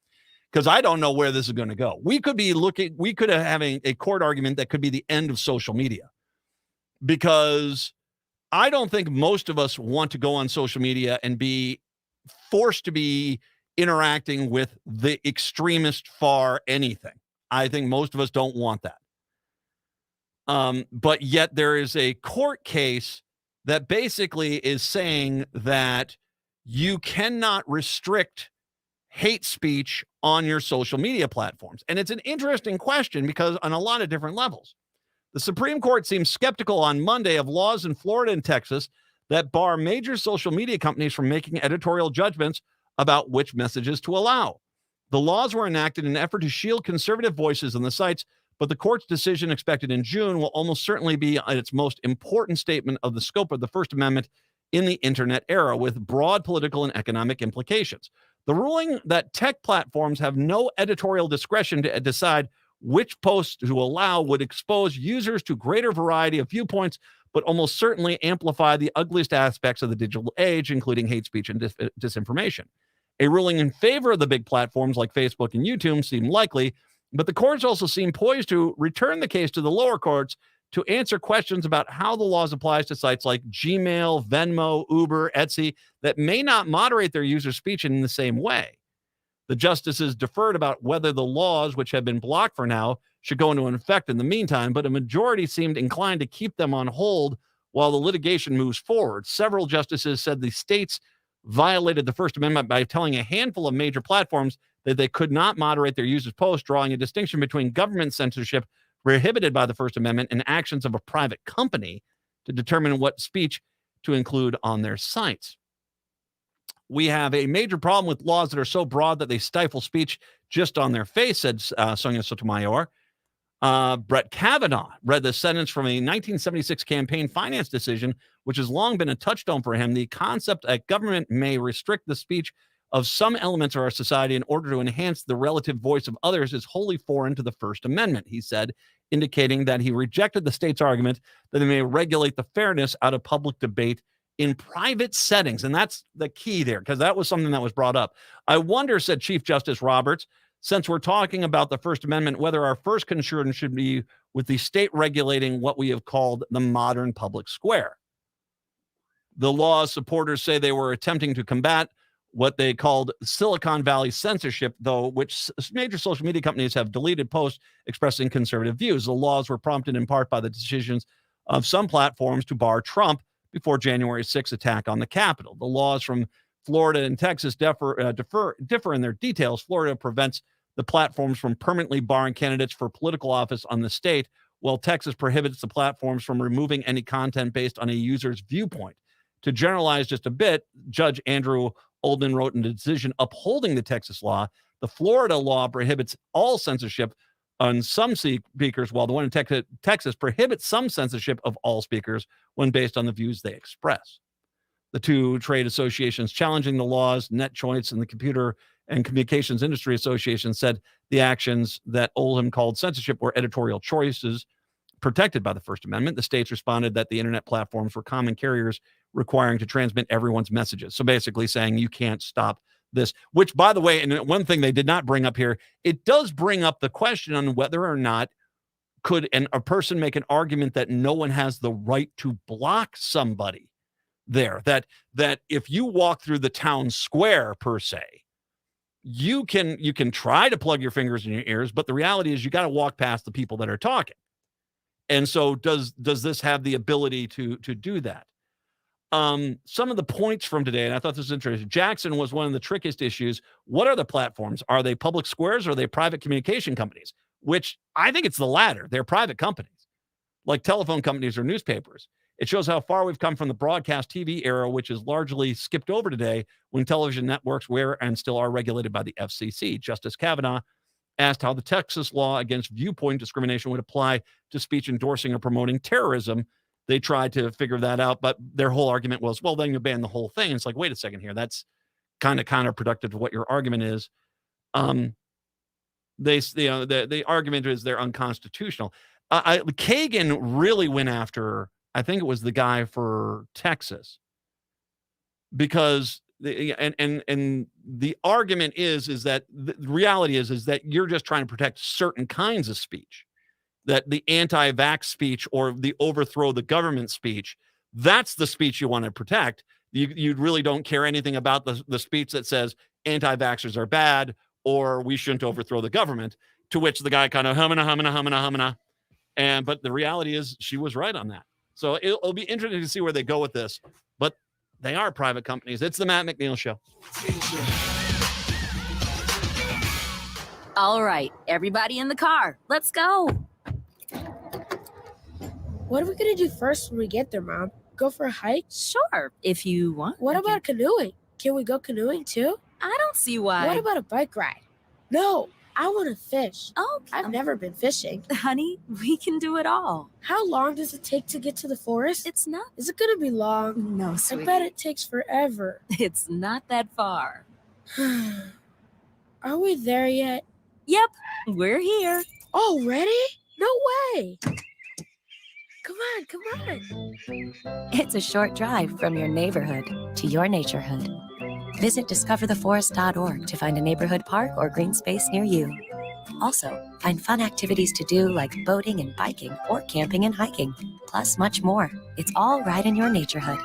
because I don't know where this is going to go. We could have having a court argument that could be the end of social media, because I don't think most of us want to go on social media and be forced to be interacting with the extremist far anything. I think most of us don't want that. But yet there is a court case that basically is saying that you cannot restrict hate speech on your social media platforms. And it's an interesting question because on a lot of different levels. The Supreme Court seems skeptical on Monday of laws in Florida and Texas that bar major social media companies from making editorial judgments about which messages to allow. The laws were enacted in an effort to shield conservative voices on the sites, but the court's decision expected in June will almost certainly be its most important statement of the scope of the First Amendment in the internet era, with broad political and economic implications. The ruling that tech platforms have no editorial discretion to decide which posts to allow would expose users to greater variety of viewpoints, but almost certainly amplify the ugliest aspects of the digital age, including hate speech and disinformation. A ruling in favor of the big platforms like Facebook and YouTube seemed likely, but the courts also seem poised to return the case to the lower courts to answer questions about how the laws applies to sites like Gmail, Venmo, Uber, Etsy that may not moderate their user speech in the same way. The justices deferred about whether the laws, which have been blocked for now, should go into effect in the meantime, but a majority seemed inclined to keep them on hold while the litigation moves forward. Several justices said the states violated the First Amendment by telling a handful of major platforms that they could not moderate their users' posts, drawing a distinction between government censorship prohibited by the First Amendment and actions of a private company to determine what speech to include on their sites. We have a major problem with laws that are so broad that they stifle speech just on their face, said Sonia Sotomayor. Brett Kavanaugh read the sentence from a 1976 campaign finance decision, which has long been a touchstone for him. The concept that government may restrict the speech of some elements of our society in order to enhance the relative voice of others is wholly foreign to the First Amendment, he said, indicating that he rejected the state's argument that they may regulate the fairness out of public debate in private settings. And that's the key there, because that was something that was brought up. I wonder, said Chief Justice Roberts, since we're talking about the First Amendment, whether our first concern should be with the state regulating what we have called the modern public square. The law's supporters say they were attempting to combat what they called Silicon Valley censorship, though, which major social media companies have deleted posts expressing conservative views. The laws were prompted in part by the decisions of some platforms to bar Trump before January 6th attack on the Capitol. The laws from Florida and Texas differ in their details. Florida prevents the platforms from permanently barring candidates for political office on the state, while Texas prohibits the platforms from removing any content based on a user's viewpoint. To generalize just a bit, Judge Andrew Oldham wrote in a decision upholding the Texas law, the Florida law prohibits all censorship on some speakers, while the one in Texas prohibits some censorship of all speakers when based on the views they express. The two trade associations challenging the laws, NetChoice and the Computer and Communications Industry Association, said the actions that Oldham called censorship were editorial choices protected by the First Amendment. The states responded that the internet platforms were common carriers requiring to transmit everyone's messages. So basically saying you can't stop this, which, by the way, and one thing they did not bring up here, it does bring up the question on whether or not could a person make an argument that no one has the right to block somebody there, that if you walk through the town square per se, you can try to plug your fingers in your ears, but the reality is you got to walk past the people that are talking. And so does this have the ability to do that? Some of the points from today, and I thought this was interesting. Jackson was one of the trickiest issues. What are the platforms? Are they public squares or are they private communication companies? Which I think it's the latter. They're private companies, like telephone companies or newspapers. It shows how far we've come from the broadcast TV era, which is largely skipped over today when television networks were and still are regulated by the FCC. Justice Kavanaugh asked how the Texas law against viewpoint discrimination would apply to speech endorsing or promoting terrorism. They tried to figure that out, but their whole argument was, well, then you ban the whole thing. It's like, wait a second here. That's kind of counterproductive to what your argument is. The argument is they're unconstitutional. Kagan really went after, I think it was the guy for Texas, because the argument is that the reality is that you're just trying to protect certain kinds of speech, that the anti-vax speech or the overthrow the government speech, that's the speech you want to protect. You really don't care anything about the speech that says anti-vaxxers are bad or we shouldn't overthrow the government, to which the guy kind of humana. But the reality is she was right on that. So it'll be interesting to see where they go with this, but they are private companies. It's the Matt McNeil Show. All right, everybody in the car, let's go. What are we going to do first when we get there, Mom? Go for a hike? Sure, if you want. What about canoeing? Can we go canoeing too? I don't see why. What about a bike ride? No, I want to fish. Oh, I've never been fishing. Honey, we can do it all. How long does it take to get to the forest? It's not. Is it going to be long? No, sweetie. I bet it takes forever. It's not that far. Are we there yet? Yep, we're here. Already? No way. Come on. It's a short drive from your neighborhood to your naturehood. Visit discovertheforest.org to find a neighborhood park or green space near you. Also, find fun activities to do like boating and biking or camping and hiking, plus much more. It's all right in your naturehood.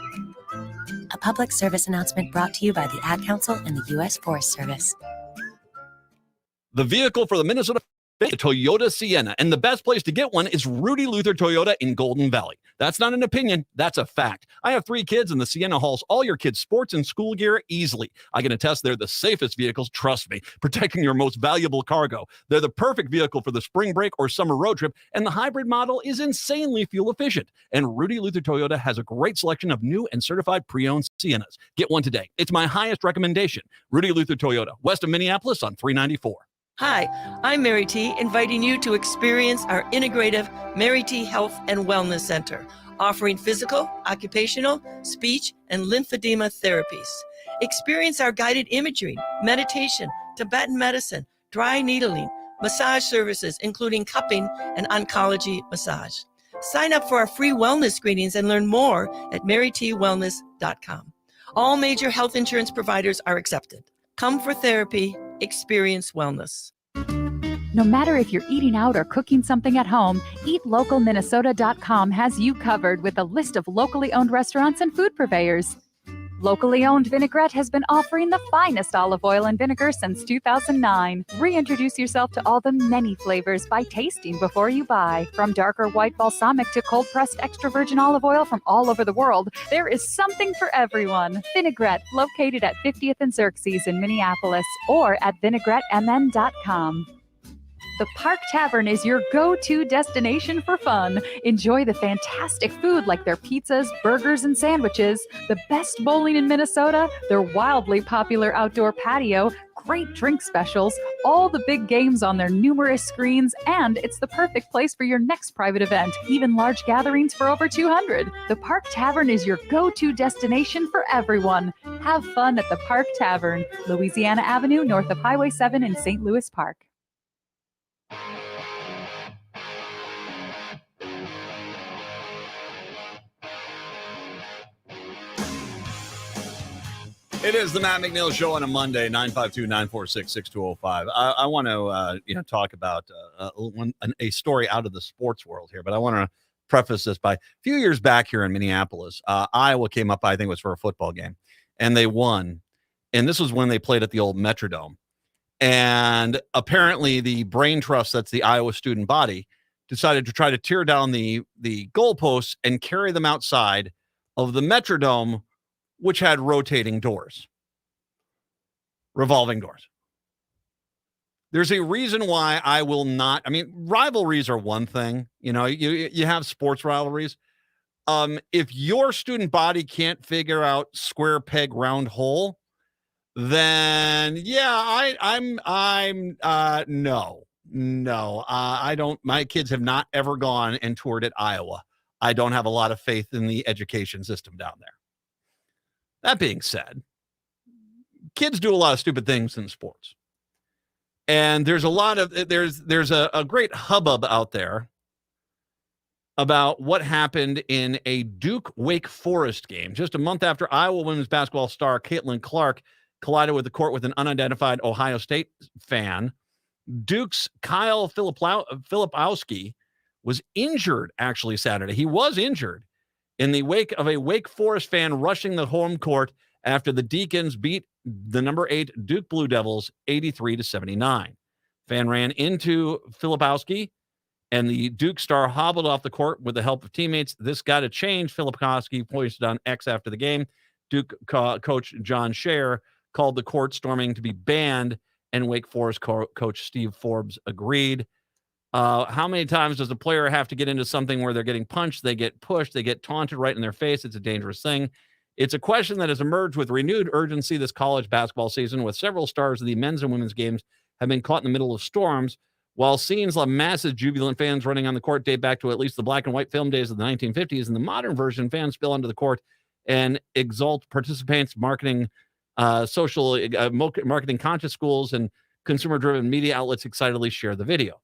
A public service announcement brought to you by the Ad Council and the U.S. Forest Service. The vehicle for the Minnesota Pick a Toyota Sienna, and the best place to get one is Rudy Luther Toyota in Golden Valley. That's not an opinion, that's a fact. I have 3 kids, and the Sienna hauls all your kids' sports and school gear easily. I can attest they're the safest vehicles, trust me, protecting your most valuable cargo. They're the perfect vehicle for the spring break or summer road trip, and the hybrid model is insanely fuel efficient. And Rudy Luther Toyota has a great selection of new and certified pre-owned Siennas. Get one today. It's my highest recommendation. Rudy Luther Toyota, west of Minneapolis on 394. Hi, I'm Mary T, inviting you to experience our integrative Mary T Health and Wellness Center, offering physical, occupational, speech, and lymphedema therapies. Experience our guided imagery, meditation, Tibetan medicine, dry needling, massage services, including cupping and oncology massage. Sign up for our free wellness screenings and learn more at marytwellness.com. All major health insurance providers are accepted. Come for therapy, experience wellness. No matter if you're eating out or cooking something at home, eatlocalminnesota.com has you covered with a list of locally owned restaurants and food purveyors. Locally owned Vinaigrette has been offering the finest olive oil and vinegar since 2009. Reintroduce yourself to all the many flavors by tasting before you buy. From darker white balsamic to cold-pressed extra virgin olive oil from all over the world, there is something for everyone. Vinaigrette, located at 50th and Xerxes in Minneapolis, or at vinaigrettemn.com. The Park Tavern is your go-to destination for fun. Enjoy the fantastic food like their pizzas, burgers, and sandwiches, the best bowling in Minnesota, their wildly popular outdoor patio, great drink specials, all the big games on their numerous screens, and it's the perfect place for your next private event, even large gatherings for over 200. The Park Tavern is your go-to destination for everyone. Have fun at the Park Tavern, Louisiana Avenue, north of Highway 7 in St. Louis Park. It is the Matt McNeil Show on a Monday, 952-946-6205. I want to talk about a story out of the sports world here, but I want to preface this by a few years back here in Minneapolis, Iowa came up, I think it was for a football game, and they won. And this was when they played at the old Metrodome. And apparently the brain trust, that's the Iowa student body, decided to try to tear down the goalposts and carry them outside of the Metrodome, which had rotating doors, revolving doors. There's a reason why I will not. I mean, rivalries are one thing. You know, you have sports rivalries. If your student body can't figure out square peg round hole, then yeah, no. I don't. My kids have not ever gone and toured at Iowa. I don't have a lot of faith in the education system down there. That being said, kids do a lot of stupid things in sports. And there's a great hubbub out there about what happened in a Duke Wake Forest game just a month after Iowa women's basketball star Caitlin Clark collided with the court with an unidentified Ohio State fan. Duke's Kyle Filipowski was injured actually Saturday. He was injured in the wake of a Wake Forest fan rushing the home court after the Deacons beat the number 8 Duke Blue Devils 83-79. Fan ran into Filipowski, and the Duke star hobbled off the court with the help of teammates. This got to change, Filipowski posted on X after the game. Duke coach John Scher called the court storming to be banned, and Wake Forest coach Steve Forbes agreed. How many times does a player have to get into something where they're getting punched, they get pushed, they get taunted right in their face? It's a dangerous thing. It's a question that has emerged with renewed urgency this college basketball season, with several stars of the men's and women's games have been caught in the middle of storms, while scenes like massive jubilant fans running on the court date back to at least the black and white film days of the 1950s. In the modern version, fans spill onto the court and exalt participants, marketing conscious schools and consumer-driven media outlets excitedly share the video.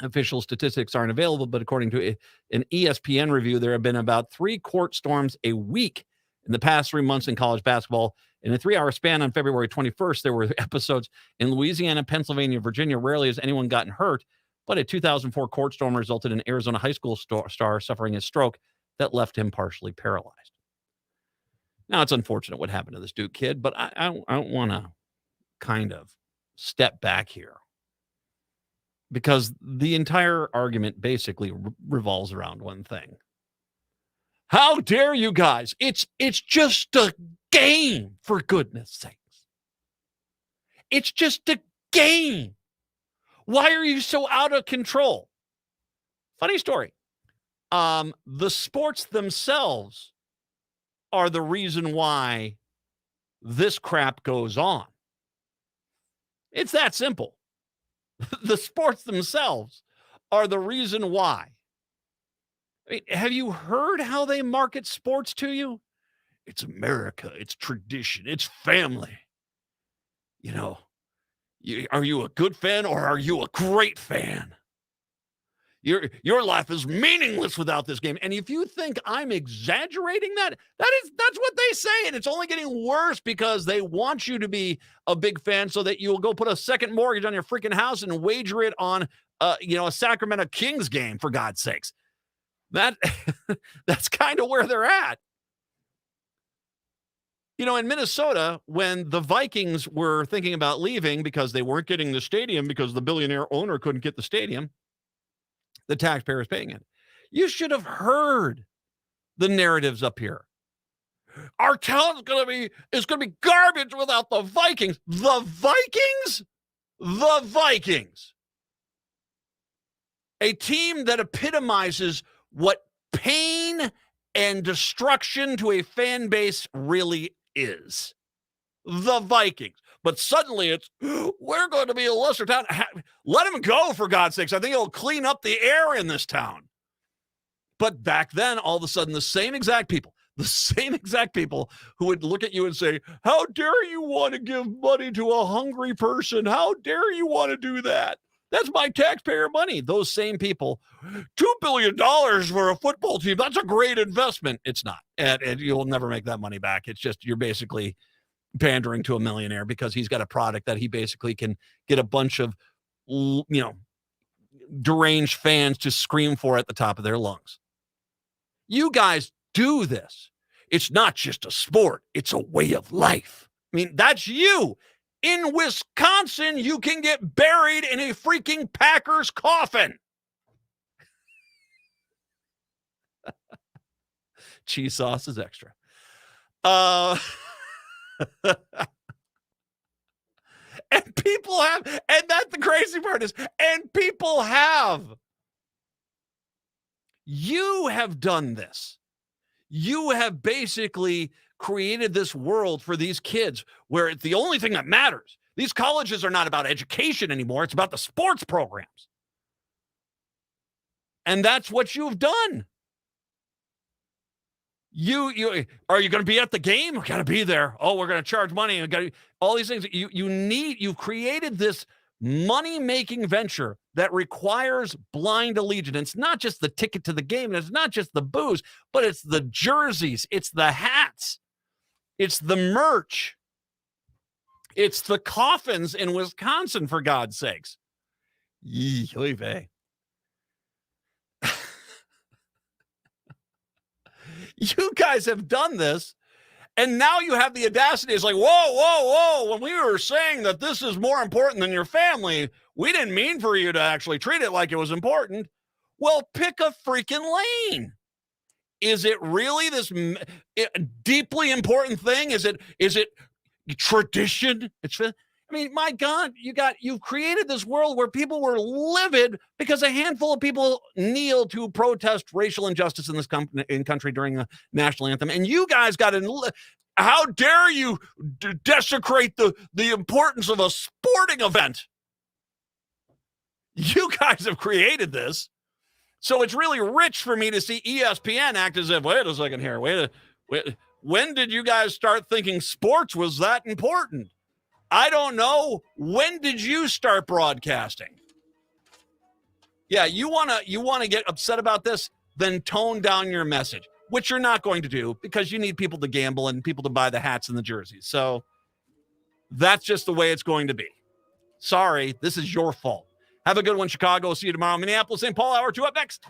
Official statistics aren't available, but according to an ESPN review, there have been about 3 court storms a week in the past 3 months in college basketball. In a 3-hour span on February 21st, there were episodes in Louisiana, Pennsylvania, Virginia. Rarely has anyone gotten hurt, but a 2004 court storm resulted in Arizona high school star suffering a stroke that left him partially paralyzed. Now, it's unfortunate what happened to this Duke kid, but I want to kind of step back here because the entire argument basically revolves around one thing. How dare you guys? It's just a game, for goodness sakes. It's just a game. Why are you so out of control? Funny story. The sports themselves are the reason why this crap goes on. It's that simple. The sports themselves are the reason why. I mean, have you heard how they market sports to you? It's America. It's tradition. It's family. You know, are you a good fan or are you a great fan? Your life is meaningless without this game. And if you think I'm exaggerating that's what they say. And it's only getting worse because they want you to be a big fan so that you'll go put a second mortgage on your freaking house and wager it on a Sacramento Kings game, for God's sakes. That's kind of where they're at. You know, in Minnesota, when the Vikings were thinking about leaving because they weren't getting the stadium because the billionaire owner couldn't get the stadium, the taxpayer is paying it. You should have heard the narratives up here. Our town's going to be garbage without the Vikings. The Vikings? The Vikings. A team that epitomizes what pain and destruction to a fan base really is. The Vikings. But suddenly it's, we're going to be a lesser town. Let him go, for God's sakes. I think it'll clean up the air in this town. But back then, all of a sudden, the same exact people who would look at you and say, how dare you want to give money to a hungry person? How dare you want to do that? That's my taxpayer money. Those same people, $2 billion for a football team. That's a great investment. It's not. And you'll never make that money back. It's just, you're basically pandering to a millionaire because he's got a product that he basically can get a bunch of, deranged fans to scream for at the top of their lungs. You guys do this. It's not just a sport. It's a way of life. I mean, that's you. In Wisconsin, you can get buried in a freaking Packers coffin. Cheese sauce is extra. And people have, and that's the crazy part is, and people have. You have done this. You have basically created this world for these kids where it's the only thing that matters. These colleges are not about education anymore. It's about the sports programs. And that's what you've done. You are you going to be at the game? We got to be there. Oh, we're going to charge money. All these things. You've created this money-making venture that requires blind allegiance. It's not just the ticket to the game. And it's not just the booze, but it's the jerseys. It's the hats. It's the merch. It's the coffins in Wisconsin, for God's sakes. Oy vey. You guys have done this, and now you have the audacity. It's like, whoa. When we were saying that this is more important than your family, we didn't mean for you to actually treat it like it was important. Well, pick a freaking lane. Is it really this deeply important thing? Is it tradition? I mean, my God, you've created this world where people were livid because a handful of people kneeled to protest racial injustice in this country during the national anthem. And you guys got in. How dare you desecrate the importance of a sporting event? You guys have created this. So it's really rich for me to see ESPN act as if, wait a second here. Wait. When did you guys start thinking sports was that important? I don't know. When did you start broadcasting? Yeah, you want to get upset about this? Then tone down your message, which you're not going to do because you need people to gamble and people to buy the hats and the jerseys. So that's just the way it's going to be. Sorry, this is your fault. Have a good one, Chicago. See you tomorrow. Minneapolis, St. Paul, hour 2 up next.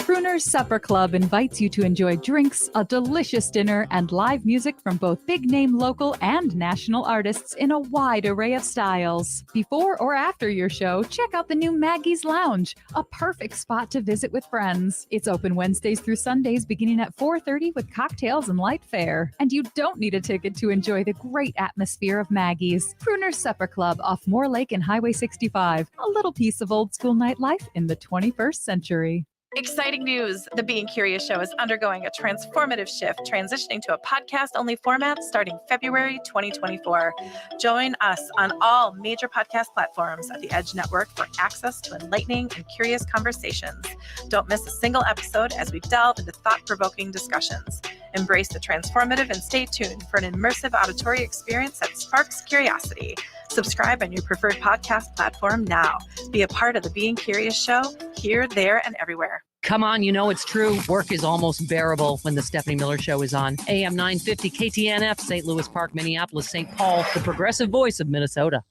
Pruner's Supper Club invites you to enjoy drinks, a delicious dinner, and live music from both big-name local and national artists in a wide array of styles. Before or after your show, check out the new Maggie's Lounge, a perfect spot to visit with friends. It's open Wednesdays through Sundays beginning at 4:30 with cocktails and light fare. And you don't need a ticket to enjoy the great atmosphere of Maggie's. Pruner's Supper Club off Moore Lake and Highway 65. A little piece of old school nightlife in the 21st century. Exciting news! The Being Curious Show is undergoing a transformative shift, transitioning to a podcast-only format starting February 2024. Join us on all major podcast platforms at the Edge Network for access to enlightening and curious conversations. Don't miss a single episode as we delve into thought-provoking discussions. Embrace the transformative and stay tuned for an immersive auditory experience that sparks curiosity. Subscribe on your preferred podcast platform now. Be a part of the Being Curious Show, here, there, and everywhere. Come on, you know it's true. Work is almost bearable when the Stephanie Miller Show is on. AM 950 KTNF, St. Louis Park, Minneapolis, St. Paul, the progressive voice of Minnesota.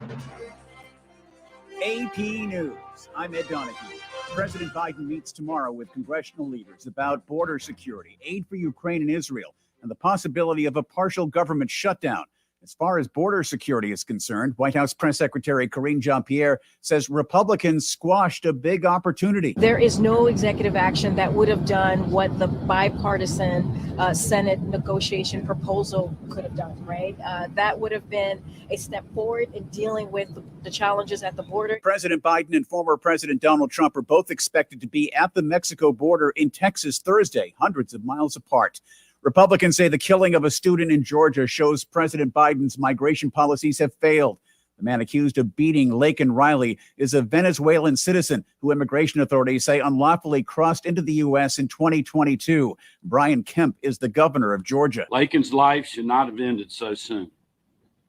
AP News. I'm Ed Donahue. President Biden meets tomorrow with congressional leaders about border security, aid for Ukraine and Israel, and the possibility of a partial government shutdown. As far as border security is concerned, White House Press Secretary Karine Jean-Pierre says Republicans squashed a big opportunity. There is no executive action that would have done what the bipartisan Senate negotiation proposal could have done, right? That would have been a step forward in dealing with the challenges at the border. President Biden and former President Donald Trump are both expected to be at the Mexico border in Texas Thursday, hundreds of miles apart. Republicans say the killing of a student in Georgia shows President Biden's migration policies have failed. The man accused of beating Laken Riley is a Venezuelan citizen who immigration authorities say unlawfully crossed into the U.S. in 2022. Brian Kemp is the governor of Georgia. Laken's life should not have ended so soon,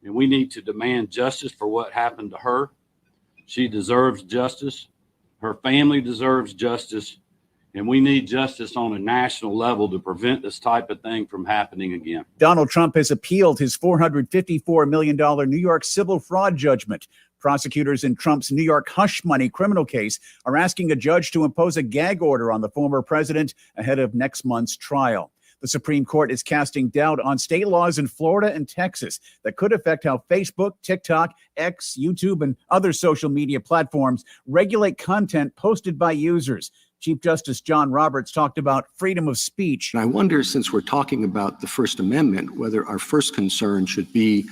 and we need to demand justice for what happened to her. She deserves justice. Her family deserves justice. And we need justice on a national level to prevent this type of thing from happening again. Donald Trump has appealed his $454 million New York civil fraud judgment. Prosecutors in Trump's New York hush money criminal case are asking a judge to impose a gag order on the former president ahead of next month's trial. The Supreme Court is casting doubt on state laws in Florida and Texas that could affect how Facebook, TikTok, X, YouTube, and other social media platforms regulate content posted by users. Chief Justice John Roberts talked about freedom of speech. And I wonder, since we're talking about the First Amendment, whether our first concern should be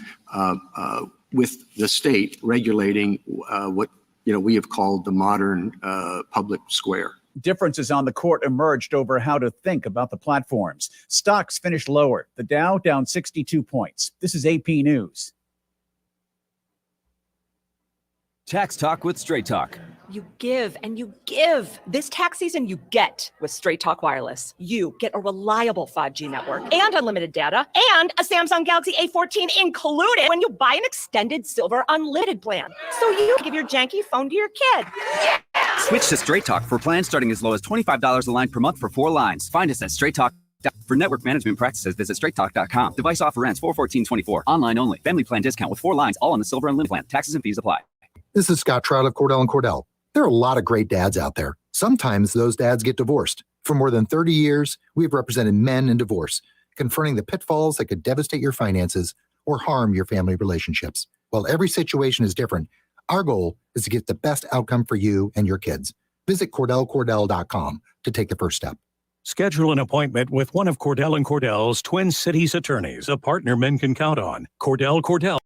with the state regulating what we have called the modern public square. Differences on the court emerged over how to think about the platforms. Stocks finished lower. The Dow down 62 points. This is AP News. Tax Talk with Straight Talk. You give and you give. This tax season, you get with Straight Talk Wireless. You get a reliable 5G network and unlimited data and a Samsung Galaxy A14 included when you buy an extended silver unlimited plan. So you give your janky phone to your kid. Yeah! Switch to Straight Talk for plans starting as low as $25 a line per month for 4 lines. Find us at Straight Talk. For network management practices, visit straighttalk.com. Device offer ends 4/14/24. Online only. Family plan discount with 4 lines, all on the silver unlimited plan. Taxes and fees apply. This is Scott Trout of Cordell & Cordell. There are a lot of great dads out there. Sometimes those dads get divorced. For more than 30 years, we've represented men in divorce, confronting the pitfalls that could devastate your finances or harm your family relationships. While every situation is different, our goal is to get the best outcome for you and your kids. Visit CordellCordell.com to take the first step. Schedule an appointment with one of Cordell & Cordell's Twin Cities attorneys, a partner men can count on. Cordell.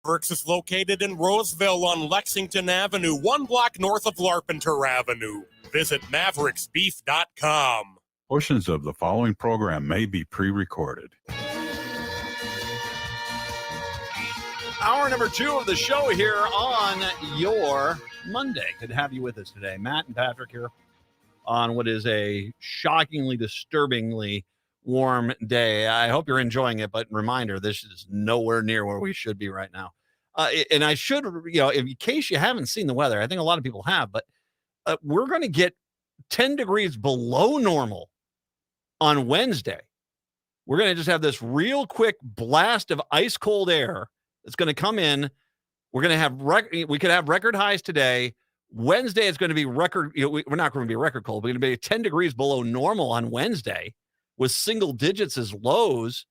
Mavericks is located in Roseville on Lexington Avenue, 1 block north of Larpenteur Avenue. Visit mavericksbeef.com. Portions of the following program may be pre-recorded. Hour number 2 of the show here on your Monday. Good to have you with us today. Matt and Patrick here on what is a shockingly, disturbingly warm day. I hope you're enjoying it, but reminder, this is nowhere near where we should be right now. And I should, in case you haven't seen the weather, I think a lot of people have, but we're going to get 10 degrees below normal on Wednesday. We're going to just have this real quick blast of ice cold air that's going to come in. We're going to have we could have record highs today. Wednesday is going to be record. We're not going to be record cold. We're going to be 10 degrees below normal on Wednesday with single digits as lows.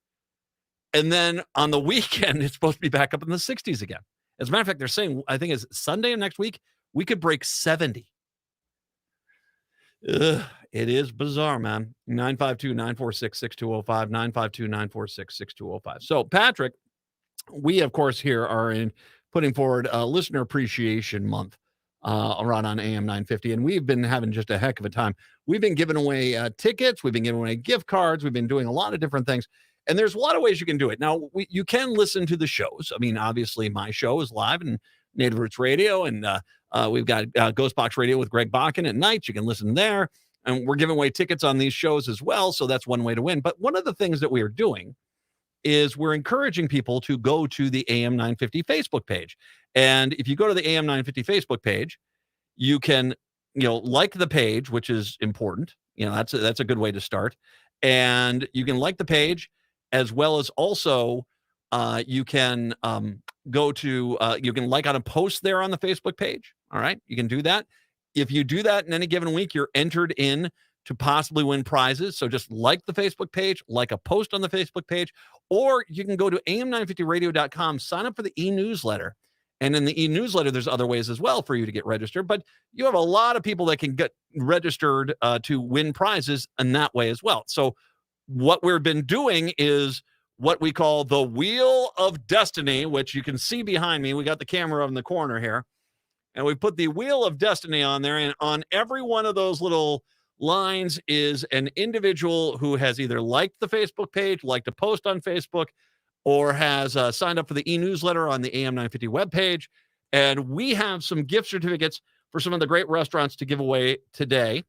And then on the weekend, it's supposed to be back up in the 60s again. As a matter of fact, they're saying, I think it's Sunday of next week, we could break 70. Ugh, it is bizarre, man. 952-946-6205, 952-946-6205. So, Patrick, we, of course, here are putting forward a Listener Appreciation Month around on AM 950, and we've been having just a heck of a time. We've been giving away tickets. We've been giving away gift cards. We've been doing a lot of different things, and there's a lot of ways you can do it. Now, you can listen to the shows. I mean, obviously, my show is live in Native Roots Radio, and we've got Ghost Box Radio with Greg Bakken at night. You can listen there, and we're giving away tickets on these shows as well, so that's one way to win. But one of the things that we are doing is we're encouraging people to go to the AM 950 Facebook page. And if you go to the AM 950 Facebook page, you can, like the page, which is important. That's a good way to start. And you can like the page, as well as also you can go to, you can like on a post there on the Facebook page. All right. You can do that. If you do that in any given week, you're entered in to possibly win prizes. So just like the Facebook page, like a post on the Facebook page, or you can go to am950radio.com, sign up for the e-newsletter. And in the e-newsletter, there's other ways as well for you to get registered, but you have a lot of people that can get registered to win prizes in that way as well. So what we've been doing is what we call the Wheel of Destiny, which you can see behind me. We got the camera in the corner here, and we put the Wheel of Destiny on there, and on every one of those little lines is an individual who has either liked the Facebook page, liked a post on Facebook, or has signed up for the e-newsletter on the AM 950 webpage. And we have some gift certificates for some of the great restaurants to give away today.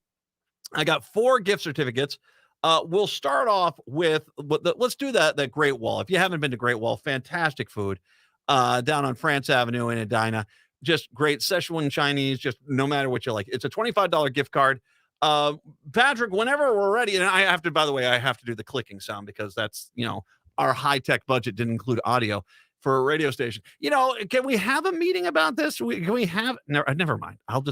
I got 4 gift certificates. We'll start off with, let's do that Great Wall. If you haven't been to Great Wall, fantastic food down on France Avenue in Edina. Just great Szechuan Chinese, just no matter what you like. It's a $25 gift card. Patrick, whenever we're ready, and I have to, by the way, I have to do the clicking sound because that's, our high-tech budget didn't include audio for a radio station. Can we have a meeting about this? Can we have, never mind. I'll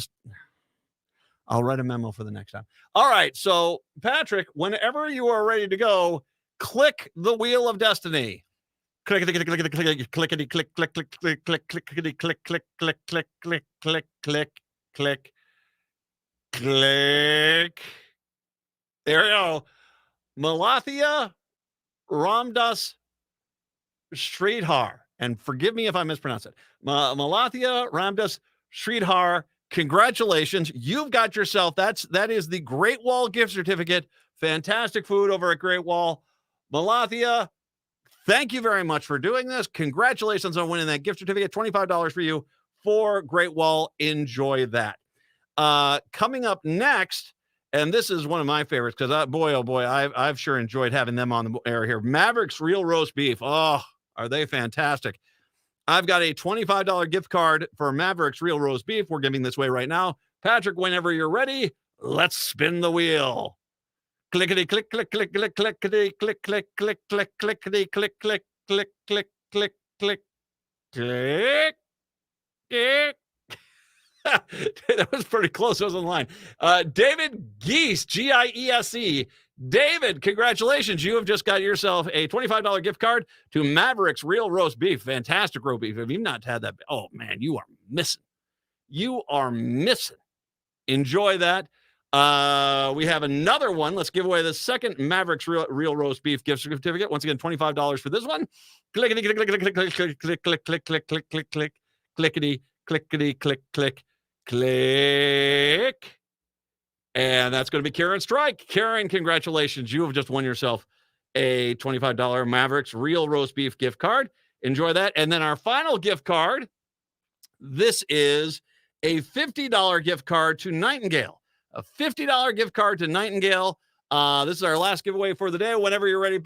write a memo for the next time. All right. So Patrick, whenever you are ready to go, click the Wheel of Destiny. Clickety, clickety, clickety, clickety, click, click, click, click, click, clickety, click, click, click, click, click, click, click, click. Click. There we go. Malathia Ramdas Sridhar. And forgive me if I mispronounce it. Malathia Ramdas Sridhar. Congratulations. You've got yourself. That is the Great Wall gift certificate. Fantastic food over at Great Wall. Malathia, thank you very much for doing this. Congratulations on winning that gift certificate. $25 for you for Great Wall. Enjoy that. Coming up next, and this is one of my favorites because boy, oh boy, I've sure enjoyed having them on the air here. Maverick's Real Roast Beef. Oh, are they fantastic? I've got a $25 gift card for Maverick's Real Roast Beef. We're giving this away right now. Patrick, whenever you're ready, let's spin the wheel. Clickety click click click click clickety click click click click clickety click click click click click click click click. That was pretty close. I was on the line. David Giese, Giese. David, congratulations. You have just got yourself a $25 gift card to Maverick's Real Roast Beef. Fantastic roast beef. If you've not had that, oh man, you are missing. You are missing. Enjoy that. We have another one. Let's give away the second Mavericks real roast beef gift certificate. Once again, $25 for this one. Clickety click click click click click click click click click click click click clickety clickety click click click. And that's going to be Karen Strike. Karen, congratulations. You have just won yourself a $25 Mavericks real roast beef gift card. Enjoy that. And then our final gift card, this is a $50 gift card to Nightingale. A $50 gift card to Nightingale. This is our last giveaway for the day. Whenever you're ready,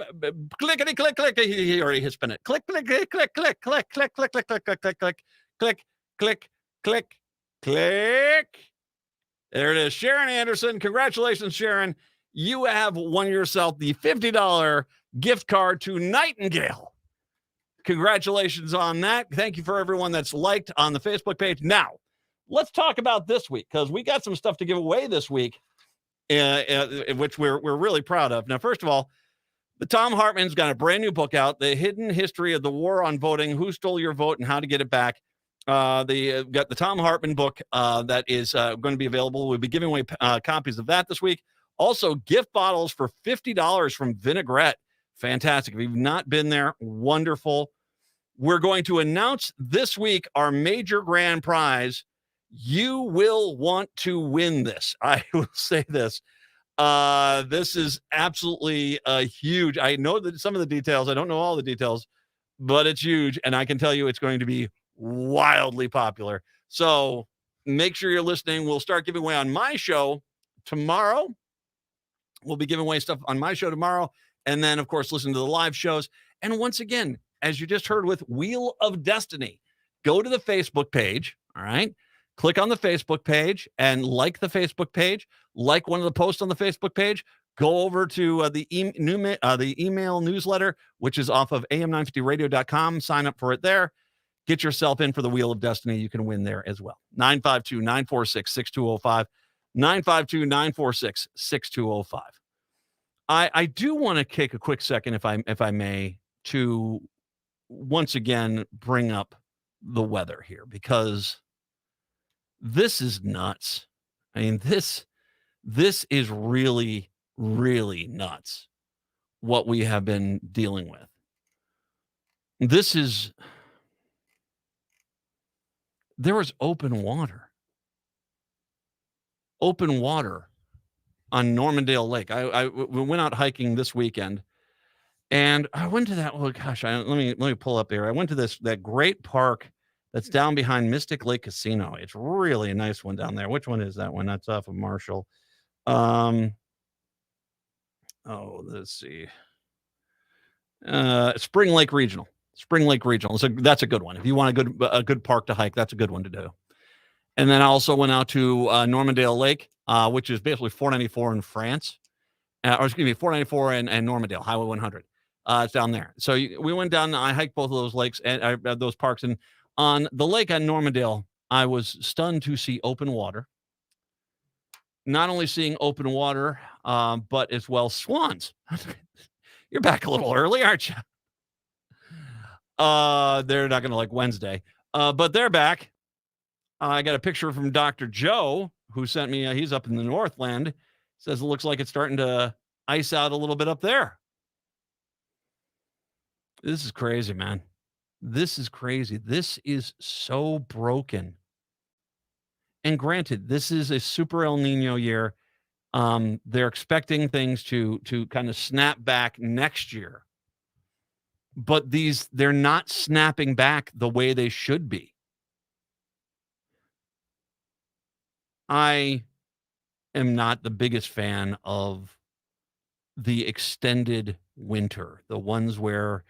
clickety click click. He already hit spin it. Click click click click click click click click click click click click click click click click click. There it is. Sharon Anderson. Congratulations, Sharon. You have won yourself the $50 gift card to Nightingale. Congratulations on that. Thank you for everyone that's liked on the Facebook page. Now, let's talk about this week, because we got some stuff to give away this week, which we're really proud of. Now, first of all, the Tom Hartman's got a brand new book out, The Hidden History of the War on Voting, Who Stole Your Vote and How to Get It Back. Got the Tom Hartman book that is going to be available. We'll be giving away copies of that this week. Also, gift bottles for $50 from Vinaigrette. Fantastic. If you've not been there, wonderful. We're going to announce this week our major grand prize. You will want to win this. I will say this. This is absolutely huge. I know that some of the details. I don't know all the details, but it's huge. And I can tell you it's going to be wildly popular. So make sure you're listening. We'll start giving away on my show tomorrow. We'll be giving away stuff on my show tomorrow. And then, of course, listen to the live shows. And once again, as you just heard with Wheel of Destiny, go to the Facebook page. All right. Click on the Facebook page and like the Facebook page. Like one of the posts on the Facebook page. Go over to the email newsletter, which is off of am950radio.com. Sign up for it there. Get yourself in for the Wheel of Destiny. You can win there as well. 952-946-6205. 952-946-6205. I do want to take a quick second, if I may, to once again bring up the weather here, because this is nuts. I mean, this is really, really nuts what we have been dealing with. There was open water on Normandale Lake. We went out hiking this weekend, and I went to that. Oh gosh, let me pull up there. I went to that great park that's down behind Mystic Lake Casino. It's really a nice one down there. Which one is that one? That's off of Marshall. Let's see. Spring Lake Regional. So that's a good one. If you want a good park to hike, that's a good one to do. And then I also went out to Normandale Lake, which is basically 494 in France. Or excuse me, 494 and Normandale, Highway 100. It's down there. So we went down, I hiked both of those lakes and those parks. And on the lake on Normandale, I was stunned to see open water. Not only seeing open water, but as well swans. You're back a little early, aren't you? They're not going to like Wednesday, but they're back. I got a picture from Dr. Joe, who sent me, he's up in the Northland, says it looks like it's starting to ice out a little bit up there. This is crazy, man. This is crazy. This is so broken. And granted, this is a super El Nino year. They're expecting things to kind of snap back next year. But they're not snapping back the way they should be. I am not the biggest fan of the extended winter, the ones where,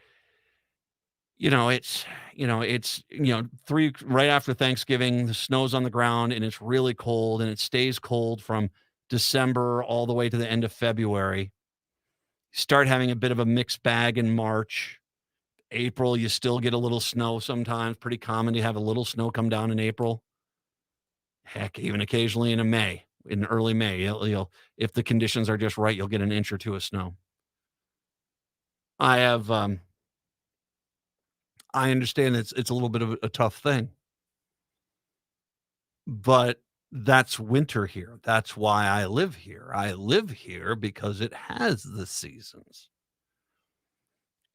it's right after Thanksgiving, the snow's on the ground and it's really cold, and it stays cold from December all the way to the end of February. Start having a bit of a mixed bag in March. April, you still get a little snow sometimes. Pretty common to have a little snow come down in April. Heck, even occasionally in early May, you'll if the conditions are just right, you'll get an inch or two of snow. I understand it's a little bit of a tough thing, but That's winter here. That's why I live here. I live here because it has the seasons.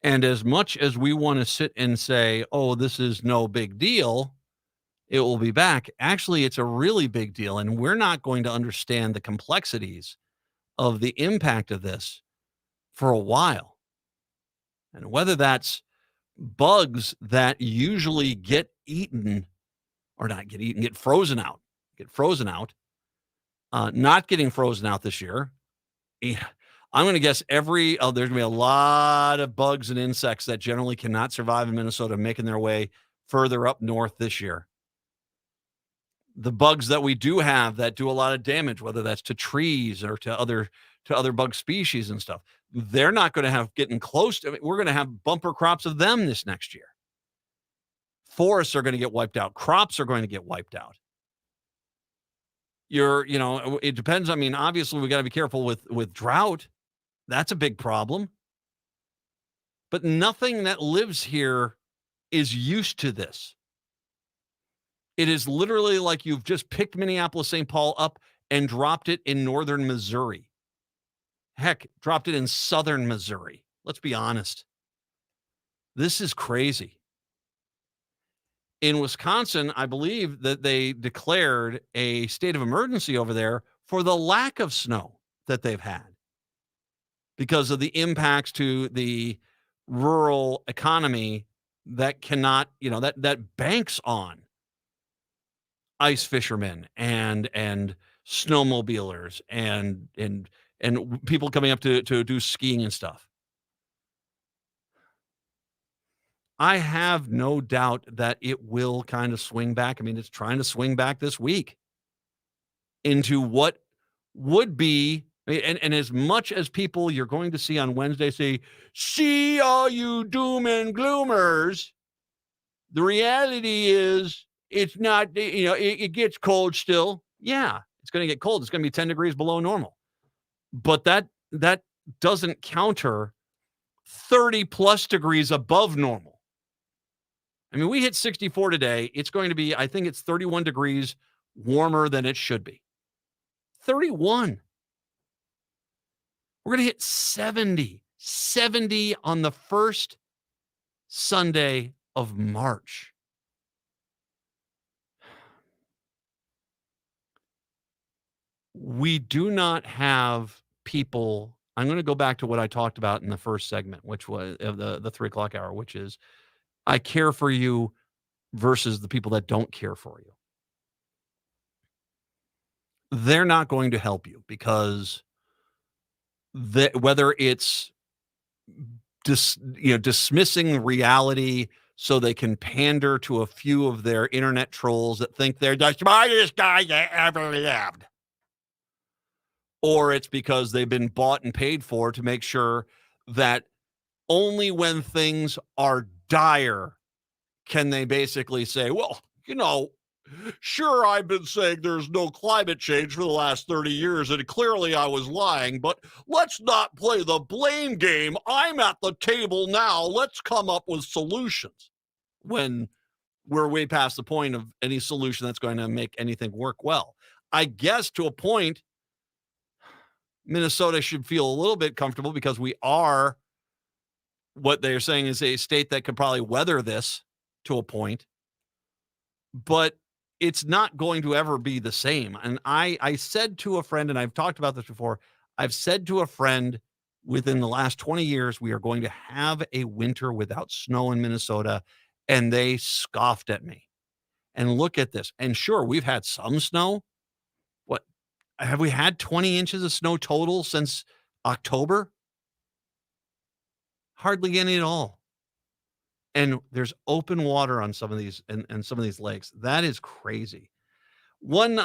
And as much as we want to sit and say, oh, this is no big deal, it will be back. Actually, it's a really big deal. And we're not going to understand the complexities of the impact of this for a while. And whether that's bugs that usually get eaten or not get eaten, get frozen out. Not getting frozen out this year. Yeah, I'm going to guess there's going to be a lot of bugs and insects that generally cannot survive in Minnesota making their way further up north this year. The bugs that we do have that do a lot of damage, whether that's to trees or to other bug species and stuff, they're not going to have getting close to it. We're going to have bumper crops of them this next year. Forests are going to get wiped out. Crops are going to get wiped out. It depends. I mean, obviously we got to be careful with drought. That's a big problem. But nothing that lives here is used to this. It is literally like you've just picked Minneapolis, St. Paul up and dropped it in northern Missouri. Heck, dropped it in southern Missouri. Let's be honest. This is crazy. In Wisconsin, I believe that they declared a state of emergency over there for the lack of snow that they've had because of the impacts to the rural economy that cannot, that banks on ice fishermen and snowmobilers and people coming up to do skiing and stuff. I have no doubt that it will kind of swing back. I mean, it's trying to swing back this week into what would be, and as much as people you're going to see on Wednesday say, see all you doom and gloomers, the reality is it's not, it gets cold still. Yeah, it's going to get cold. It's going to be 10 degrees below normal. But that doesn't counter 30 plus degrees above normal. I mean, we hit 64 today. It's going to be, I think it's 31 degrees warmer than it should be. 31. We're going to hit 70 on the first Sunday of March. We do not have people. I'm going to go back to what I talked about in the first segment, which was of the 3 o'clock hour, which is I care for you versus the people that don't care for you. They're not going to help you because whether it's dismissing reality so they can pander to a few of their internet trolls that think they're the smartest guy that ever lived, or it's because they've been bought and paid for to make sure that only when things are dire can they basically say, well, sure, I've been saying there's no climate change for the last 30 years, and clearly I was lying, but let's not play the blame game. I'm at the table now. Let's come up with solutions. When we're way past the point of any solution that's going to make anything work well. I guess to a point, Minnesota should feel a little bit comfortable because we are what they're saying is a state that could probably weather this to a point, but it's not going to ever be the same. And I said to a friend, and I've talked about this before, I've said to a friend within the last 20 years, we are going to have a winter without snow in Minnesota. And they scoffed at me. And look at this. And sure, we've had some snow. What have we had 20 inches of snow total since October? Hardly any at all. And there's open water on some of these and some of these lakes. That is crazy. One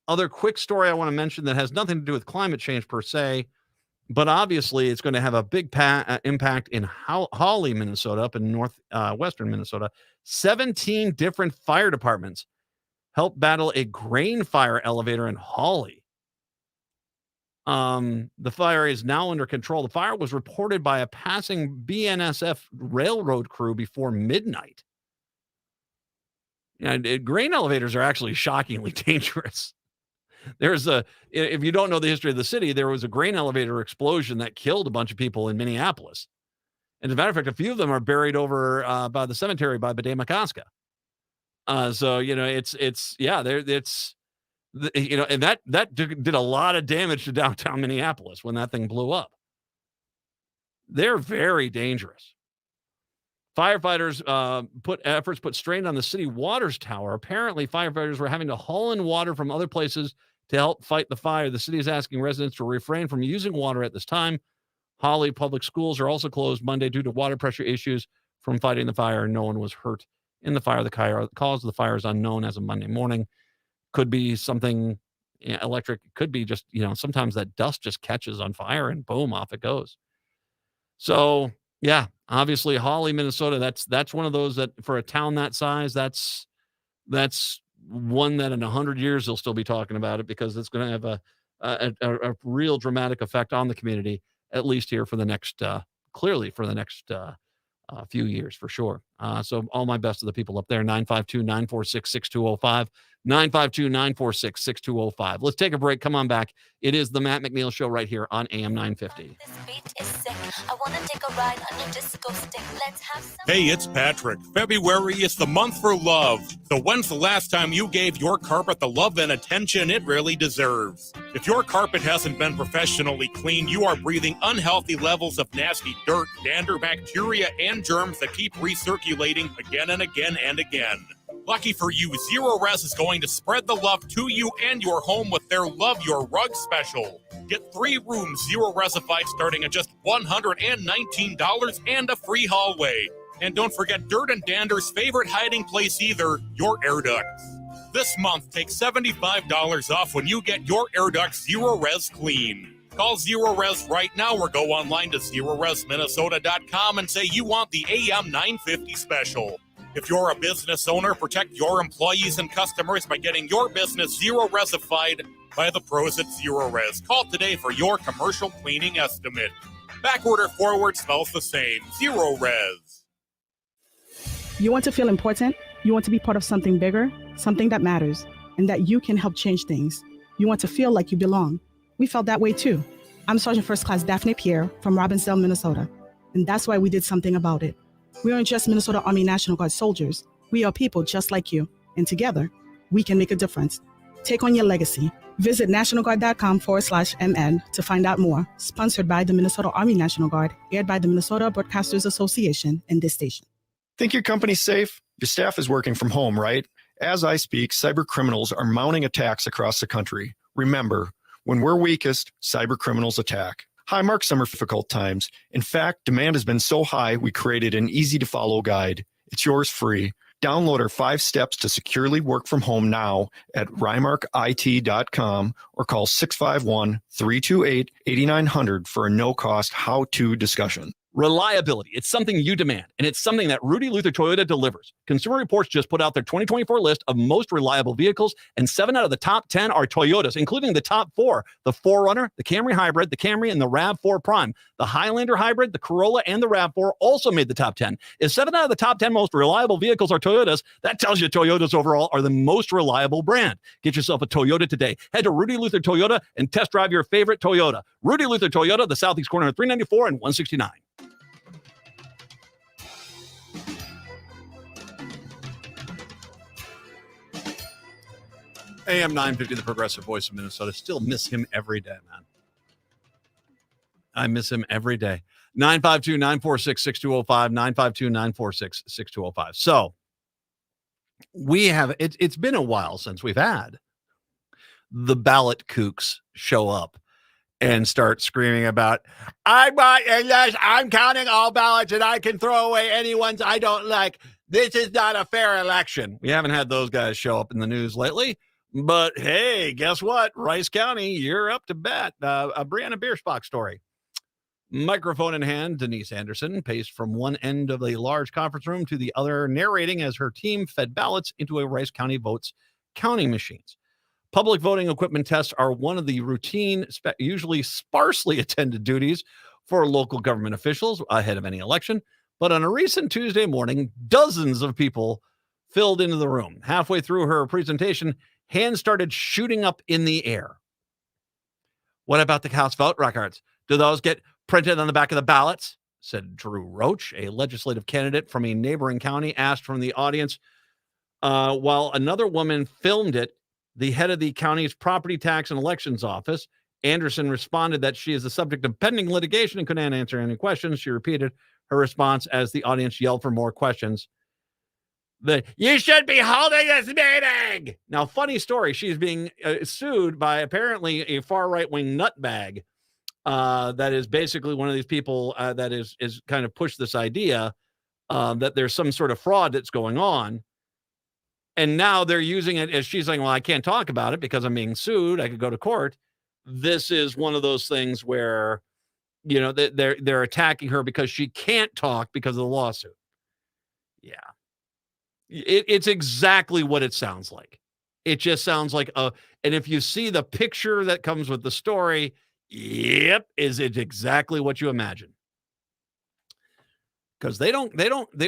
other quick story I want to mention that has nothing to do with climate change per se, but obviously it's going to have a big impact in Hawley, Minnesota, up in northwestern Minnesota. 17 different fire departments helped battle a grain fire elevator in Hawley. The fire is now under control. The fire was reported by a passing BNSF railroad crew before midnight. Grain elevators are actually shockingly dangerous. If you don't know the history of the city, there was a grain elevator explosion that killed a bunch of people in Minneapolis. And as a matter of fact, a few of them are buried over by the cemetery by Bade-Makaska. So, and that did a lot of damage to downtown Minneapolis when that thing blew up. They're very dangerous. Firefighters put strain on the city waters tower. Apparently, firefighters were having to haul in water from other places to help fight the fire. The city is asking residents to refrain from using water at this time. Holly public schools are also closed Monday due to water pressure issues from fighting the fire. No one was hurt in the fire. The cause of the fire is unknown as of Monday morning. Could be something electric. Could be just, sometimes that dust just catches on fire and boom, off it goes. So, yeah, obviously Holly, Minnesota, that's one of those that for a town that size, that's one that in 100 years they'll still be talking about it because it's going to have a real dramatic effect on the community, at least here for the next, clearly for the next few years for sure. So all my best to the people up there. 952-946-6205. 952-946-6205. Let's take a break. Come on back. It is the Matt McNeil Show right here on AM 950. Hey, it's Patrick. February is the month for love. So when's the last time you gave your carpet the love and attention it really deserves? If your carpet hasn't been professionally cleaned, you are breathing unhealthy levels of nasty dirt, dander, bacteria, and germs that keep recirculating again and again and again. Lucky for you, Zero Res is going to spread the love to you and your home with their Love Your Rug special. Get 3 rooms Zero Resified starting at just $119 and a free hallway. And don't forget dirt and dander's favorite hiding place either, your air ducts. This month, take $75 off when you get your air ducts Zero Res clean. Call Zero Res right now or go online to ZeroResMinnesota.com and say you want the AM 950 special. If you're a business owner, protect your employees and customers by getting your business Zero Resified by the pros at Zero Res. Call today for your commercial cleaning estimate. Backorder forward smells the same. Zero Res. You want to feel important? You want to be part of something bigger, something that matters, and that you can help change things. You want to feel like you belong. We felt that way too. I'm Sergeant First Class Daphne Pierre from Robbinsdale, Minnesota, and that's why we did something about it. We aren't just Minnesota Army National Guard soldiers. We are people just like you, and together, we can make a difference. Take on your legacy. Visit nationalguard.com/MN to find out more. Sponsored by the Minnesota Army National Guard, aired by the Minnesota Broadcasters Association and this station. Think your company's safe? Your staff is working from home, right? As I speak, cyber criminals are mounting attacks across the country. Remember, when we're weakest, cyber criminals attack. Hi, Mark, summer difficult times. In fact, demand has been so high, we created an easy-to-follow guide. It's yours free. Download our 5 steps to securely work from home now at rymarkit.com or call 651-328-8900 for a no-cost how-to discussion. Reliability. It's something you demand, and it's something that Rudy Luther Toyota delivers. Consumer Reports just put out their 2024 list of most reliable vehicles, and 7 out of the top 10 are Toyotas, including the top 4, the 4Runner, the Camry Hybrid, the Camry, and the RAV4 Prime. The Highlander Hybrid, the Corolla, and the RAV4 also made the top 10. If 7 out of the top 10 most reliable vehicles are Toyotas, that tells you Toyotas overall are the most reliable brand. Get yourself a Toyota today. Head to Rudy Luther Toyota and test drive your favorite Toyota. Rudy Luther Toyota, the southeast corner of 394 and 169. AM 950, the progressive voice of Minnesota. Still miss him every day, man. I miss him every day. 952-946-6205, 952-946-6205. So we have, it's been a while since we've had the ballot kooks show up and start screaming about, I'm counting all ballots and I can throw away any ones I don't like. This is not a fair election. We haven't had those guys show up in the news lately. But hey, guess what? Rice County, you're up to bat. A Brianna Bierschbach story. Microphone in hand, Denise Anderson paced from one end of the large conference room to the other, narrating as her team fed ballots into a Rice County votes counting machines. Public voting equipment tests are one of the routine, usually sparsely attended duties for local government officials ahead of any election. But on a recent Tuesday morning, dozens of people filled into the room. Halfway through her presentation, hands started shooting up in the air. What about the House vote records? Do those get printed on the back of the ballots? Said Drew Roach, a legislative candidate from a neighboring county, asked from the audience. While another woman filmed it, the head of the county's property tax and elections office, Anderson, responded that she is the subject of pending litigation and couldn't answer any questions. She repeated her response as the audience yelled for more questions. You should be holding this meeting. Now, funny story. She's being sued by apparently a far right-wing nutbag that is basically one of these people that is kind of pushed this idea that there's some sort of fraud that's going on. And now they're using it as she's saying, well, I can't talk about it because I'm being sued. I could go to court. This is one of those things where, you know, they're attacking her because she can't talk because of the lawsuit. Yeah. It's exactly what it sounds like. It just sounds like and if you see the picture that comes with the story, yep, is it exactly what you imagine? Because they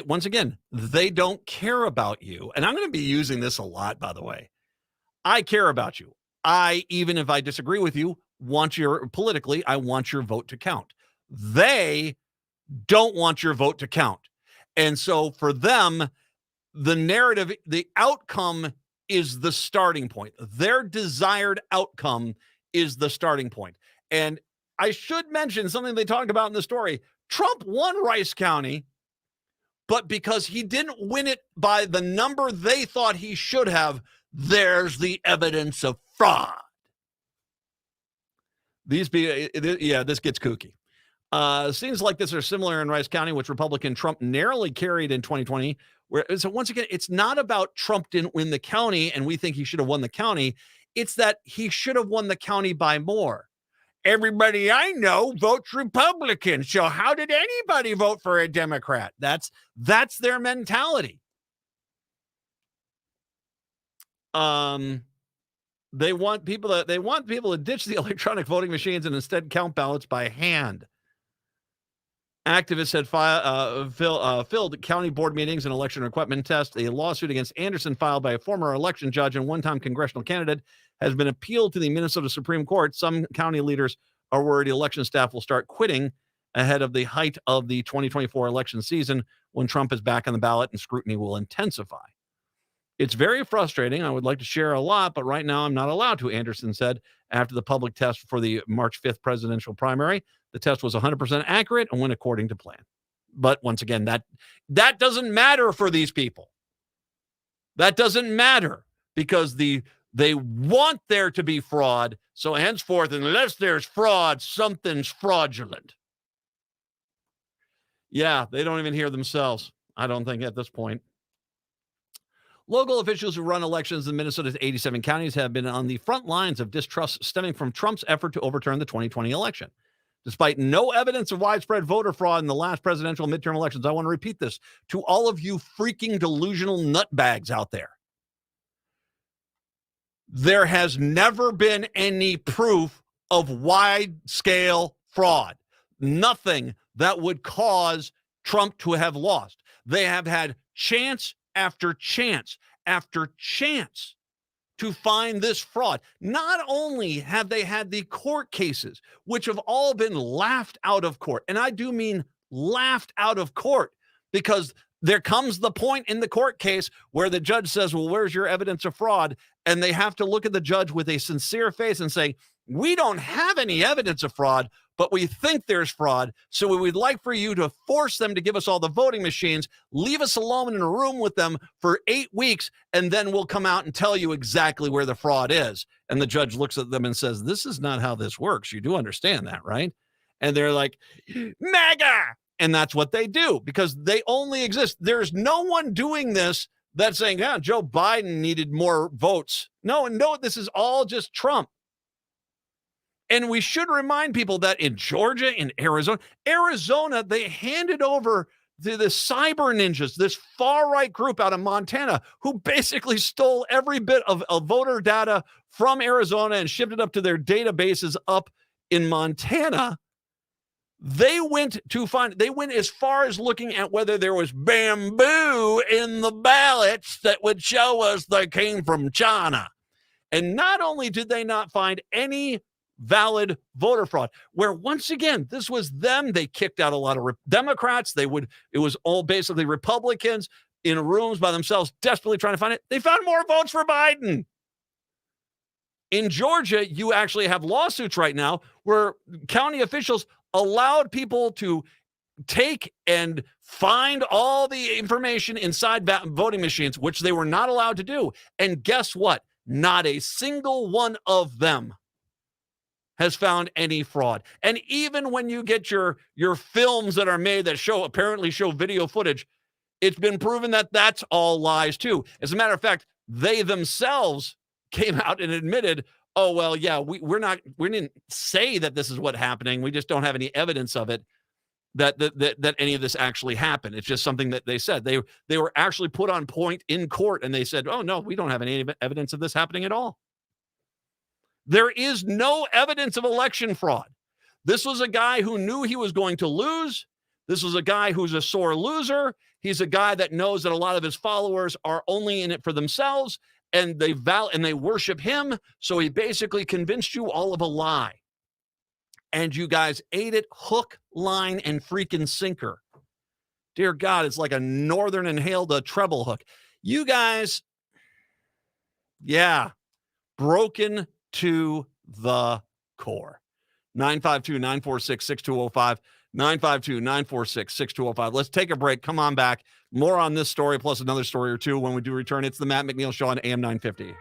once again, they don't care about you. And I'm going to be using this a lot, by the way. I care about you. Even if I disagree with you, politically, I want your vote to count. They don't want your vote to count. And so for them, the narrative, the outcome is the starting point. Their desired outcome is the starting point. And I should mention something they talk about in the story. Trump won Rice County, but because he didn't win it by the number they thought he should have, there's the evidence of fraud. This gets kooky. Scenes like this are similar in Rice County, which Republican Trump narrowly carried in 2020. So once again, it's not about Trump didn't win the county and we think he should have won the county. It's that he should have won the county by more. Everybody I know votes Republican. So how did anybody vote for a Democrat? That's their mentality. They want people to ditch the electronic voting machines and instead count ballots by hand. Activists had filled county board meetings and election equipment tests. A lawsuit against Anderson filed by a former election judge and one-time congressional candidate has been appealed to the Minnesota Supreme Court. Some county leaders are worried election staff will start quitting ahead of the height of the 2024 election season when Trump is back on the ballot and scrutiny will intensify. It's very frustrating. I would like to share a lot, but right now I'm not allowed to, Anderson said after the public test for the March 5th presidential primary. The test was 100% accurate and went according to plan. But once again, that doesn't matter for these people. That doesn't matter because they want there to be fraud. So henceforth, unless there's fraud, something's fraudulent. Yeah, they don't even hear themselves, I don't think, at this point. Local officials who run elections in Minnesota's 87 counties have been on the front lines of distrust stemming from Trump's effort to overturn the 2020 election. Despite no evidence of widespread voter fraud in the last presidential midterm elections, I want to repeat this to all of you freaking delusional nutbags out there. There has never been any proof of wide-scale fraud. Nothing that would cause Trump to have lost. They have had chance after chance after chance to find this fraud. Not only have they had the court cases, which have all been laughed out of court, and I do mean laughed out of court, because there comes the point in the court case where the judge says, well, where's your evidence of fraud? And they have to look at the judge with a sincere face and say, we don't have any evidence of fraud, but we think there's fraud. So we would like for you to force them to give us all the voting machines, leave us alone in a room with them for 8 weeks, and then we'll come out and tell you exactly where the fraud is. And the judge looks at them and says, this is not how this works. You do understand that, right? And they're like, MAGA! And that's what they do because they only exist. There's no one doing this that's saying, yeah, Joe Biden needed more votes. No, this is all just Trump. And we should remind people that in Georgia, in Arizona, they handed over to the cyber ninjas, this far-right group out of Montana, who basically stole every bit of voter data from Arizona and shipped it up to their databases up in Montana. They went as far as looking at whether there was bamboo in the ballots that would show us they came from China. And not only did they not find any valid voter fraud, where once again, this was them. They kicked out a lot of Democrats. It was all basically Republicans in rooms by themselves, desperately trying to find it. They found more votes for Biden. In Georgia, you actually have lawsuits right now where county officials allowed people to take and find all the information inside voting machines, which they were not allowed to do. And guess what? Not a single one of them has found any fraud. And even when you get your films that are made that apparently show video footage, it's been proven that that's all lies too. As a matter of fact, they themselves came out and admitted, oh, well, yeah, we didn't say that this is what's happening. We just don't have any evidence of it, that any of this actually happened. It's just something that they said. They were actually put on point in court, and they said, oh, no, we don't have any evidence of this happening at all. There is no evidence of election fraud. This was a guy who knew he was going to lose. This was a guy who's a sore loser. He's a guy that knows that a lot of his followers are only in it for themselves, and they worship him. So he basically convinced you all of a lie. And you guys ate it hook, line, and freaking sinker. Dear God, it's like a Northern inhaled treble hook. You guys, yeah, broken to the core. 952-946-6205. 952-946-6205. Let's take a break. Come on back. More on this story, plus another story or two when we do return. It's the Matt McNeil Show on AM 950.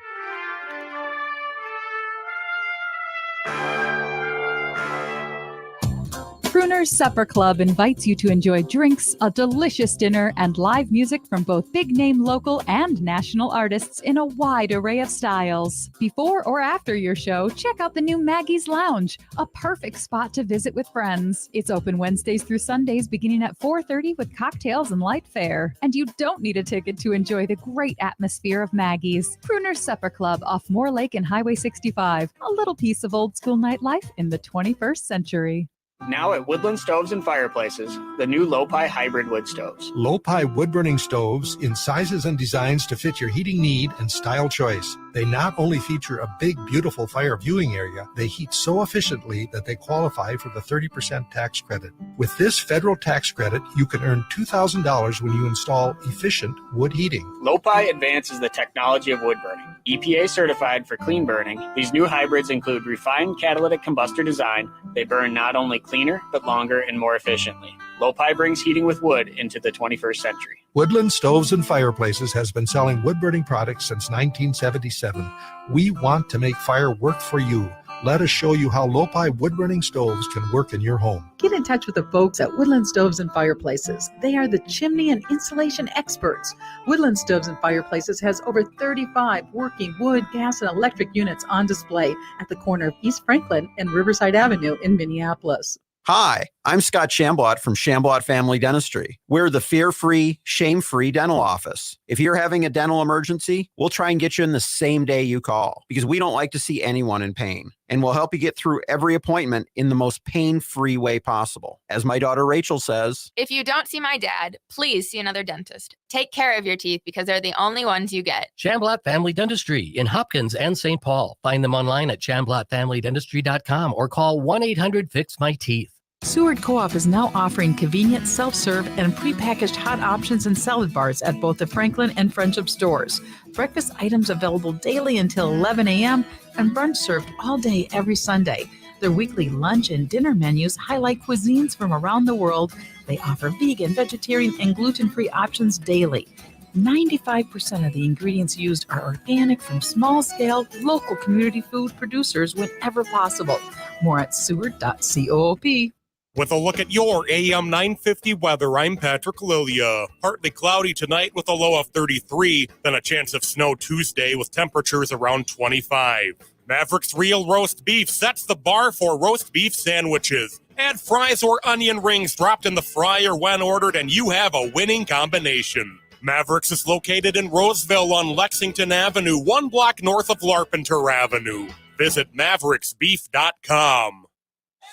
Crooner's Supper Club invites you to enjoy drinks, a delicious dinner, and live music from both big-name local and national artists in a wide array of styles. Before or after your show, check out the new Maggie's Lounge, a perfect spot to visit with friends. It's open Wednesdays through Sundays beginning at 4:30 with cocktails and light fare. And you don't need a ticket to enjoy the great atmosphere of Maggie's. Crooner's Supper Club off Moore Lake and Highway 65. A little piece of old school nightlife in the 21st century. Now at Woodland Stoves and Fireplaces, the new Lopi hybrid wood stoves. Lopi wood-burning stoves in sizes and designs to fit your heating need and style choice. They not only feature a big, beautiful fire viewing area, they heat so efficiently that they qualify for the 30% tax credit. With this federal tax credit, you can earn $2,000 when you install efficient wood heating. Lopi advances the technology of wood burning. EPA certified for clean burning, these new hybrids include refined catalytic combustor design. They burn not only cleaner, but longer and more efficiently. Lopi brings heating with wood into the 21st century. Woodland Stoves and Fireplaces has been selling wood-burning products since 1977. We want to make fire work for you. Let us show you how Lopi wood-burning stoves can work in your home. Get in touch with the folks at Woodland Stoves and Fireplaces. They are the chimney and insulation experts. Woodland Stoves and Fireplaces has over 35 working wood, gas, and electric units on display at the corner of East Franklin and Riverside Avenue in Minneapolis. Hi, I'm Scott Shamblot from Shamblot Family Dentistry. We're the fear-free, shame-free dental office. If you're having a dental emergency, we'll try and get you in the same day you call because we don't like to see anyone in pain. And we'll help you get through every appointment in the most pain-free way possible. As my daughter Rachel says, if you don't see my dad, please see another dentist. Take care of your teeth because they're the only ones you get. Shamblot Family Dentistry in Hopkins and St. Paul. Find them online at shamblotfamilydentistry.com or call 1-800-FIX-MY-TEETH. Seward Co-op is now offering convenient self-serve and prepackaged hot options and salad bars at both the Franklin and Friendship stores. Breakfast items available daily until 11 a.m. and brunch served all day every Sunday. Their weekly lunch and dinner menus highlight cuisines from around the world. They offer vegan, vegetarian, and gluten-free options daily. 95% of the ingredients used are organic from small-scale, local community food producers whenever possible. More at seward.coop. With a look at your AM 950 weather, I'm Patrick Lilia. Partly cloudy tonight with a low of 33, then a chance of snow Tuesday with temperatures around 25. Maverick's Real Roast Beef sets the bar for roast beef sandwiches. Add fries or onion rings dropped in the fryer when ordered, and you have a winning combination. Mavericks is located in Roseville on Lexington Avenue, 1 block north of Larpenteur Avenue. Visit mavericksbeef.com.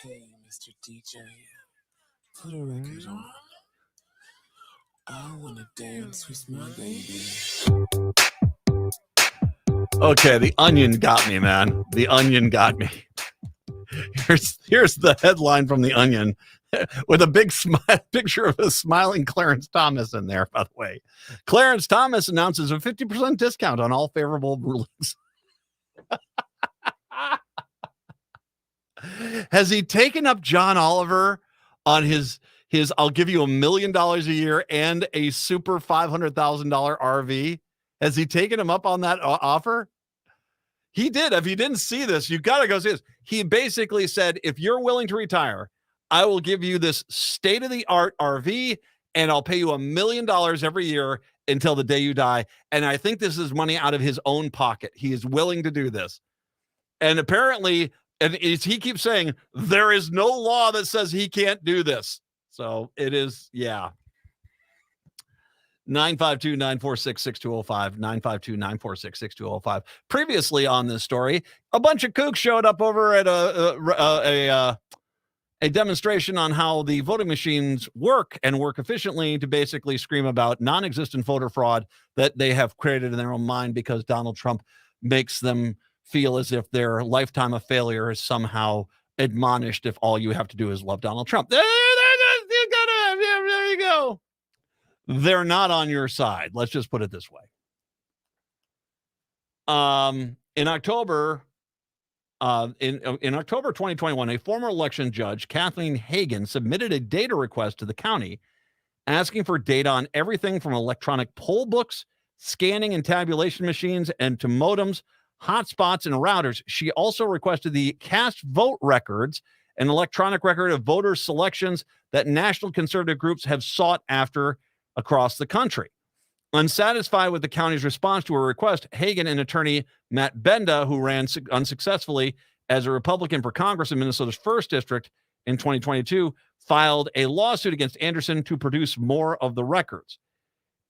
Hey, Mr. DJ, put a record on. I wanna dance with my baby. Okay, the Onion got me, man. The Onion got me. Here's the headline from the Onion with a big picture of a smiling Clarence Thomas in there, by the way. Clarence Thomas announces a 50% discount on all favorable rulings. Has he taken up John Oliver on his I'll give you $1 million a year and a super $500,000 RV? Has he taken him up on that offer? He did. If you didn't see this, you got to go see this. He basically said, if you're willing to retire, I will give you this state-of-the-art RV, and I'll pay you $1 million every year until the day you die. And I think this is money out of his own pocket. He is willing to do this. And apparently, and he keeps saying, there is no law that says he can't do this. So it is, yeah. 952-946-6205, 952-946-6205. Previously on this story, a bunch of kooks showed up over at a demonstration on how the voting machines work and work efficiently to basically scream about non-existent voter fraud that they have created in their own mind because Donald Trump makes them feel as if their lifetime of failure is somehow admonished if all you have to do is love Donald Trump. There you go. They're not on your side. Let's just put it this way. In October 2021, a former election judge, Kathleen Hagan, submitted a data request to the county asking for data on everything from electronic poll books, scanning and tabulation machines, and to modems, hotspots, and routers. She also requested the cast vote records, an electronic record of voter selections that national conservative groups have sought after across the country. Unsatisfied with the county's response to her request, Hagan and attorney Matt Benda, who ran unsuccessfully as a Republican for Congress in Minnesota's 1st District in 2022, filed a lawsuit against Anderson to produce more of the records.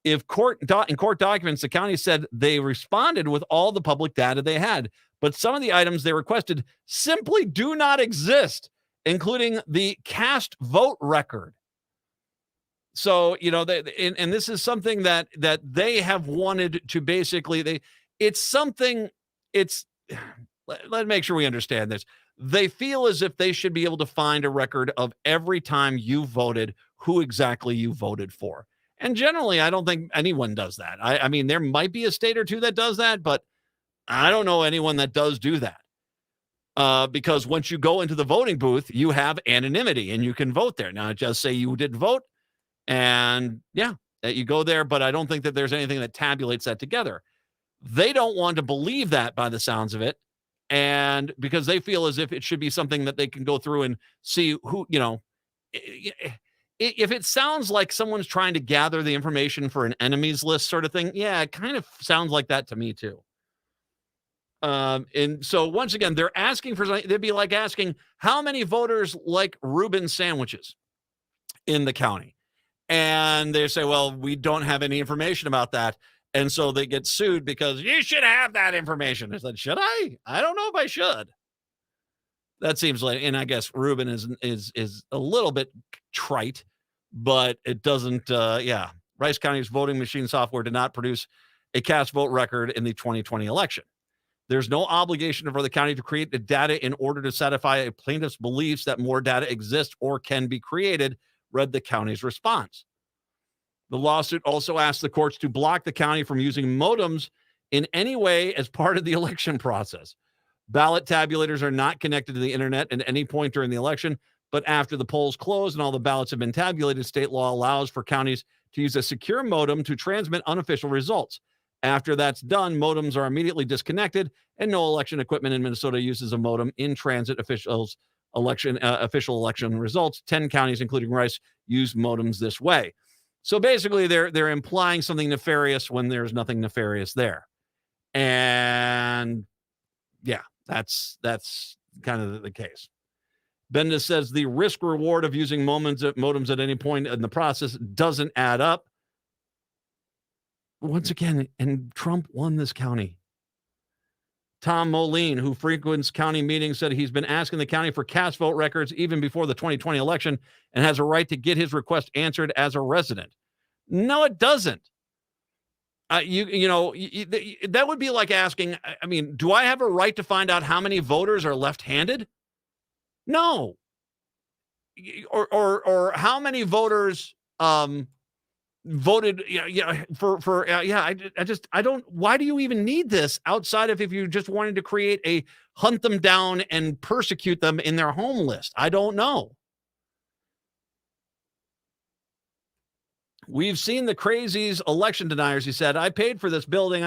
In court documents, the county said they responded with all the public data they had, but some of the items they requested simply do not exist, including the cast vote record. So, you know, and this is something that they have wanted to basically, let me make sure we understand this. They feel as if they should be able to find a record of every time you voted, who exactly you voted for. And generally, I don't think anyone does that. I mean, there might be a state or two that does that, but I don't know anyone that does do that. Because once you go into the voting booth, you have anonymity and you can vote there. Now, just say you didn't vote. And yeah, you go there, but I don't think that there's anything that tabulates that together. They don't want to believe that by the sounds of it. And because they feel as if it should be something that they can go through and see who, you know, if it sounds like someone's trying to gather the information for an enemies list sort of thing. Yeah, it kind of sounds like that to me too. And so once again, they're asking for something. They'd be like asking how many voters like Reuben sandwiches in the county. And they say, well, we don't have any information about that. And so they get sued because you should have that information. I said, should I? I don't know if I should. That seems like, and I guess Reuben is a little bit trite, but it doesn't, Rice County's voting machine software did not produce a cast vote record in the 2020 election. There's no obligation for the county to create the data in order to satisfy a plaintiff's beliefs that more data exists or can be created, read the county's response. The lawsuit also asked the courts to block the county from using modems in any way as part of the election process. Ballot tabulators are not connected to the internet at any point during the election, but after the polls close and all the ballots have been tabulated, state law allows for counties to use a secure modem to transmit unofficial results. After that's done, modems are immediately disconnected, and no election equipment in Minnesota uses a modem in transit official election results. 10 counties, including Rice, use modems this way. So basically, they're implying something nefarious when there's nothing nefarious there. And yeah, that's kind of the case. Benda says the risk reward of using modems at any point in the process doesn't add up. Once again, and Trump won this county. Tom Moline, who frequents county meetings, said he's been asking the county for cast vote records even before the 2020 election and has a right to get his request answered as a resident. No, it doesn't. That would be like asking, I mean, do I have a right to find out how many voters are left-handed? No. Or how many voters voted I don't, why do you even need this outside of if you just wanted to create a hunt them down and persecute them in their home list? I don't know. We've seen the crazies, election deniers. He said, I paid for this building.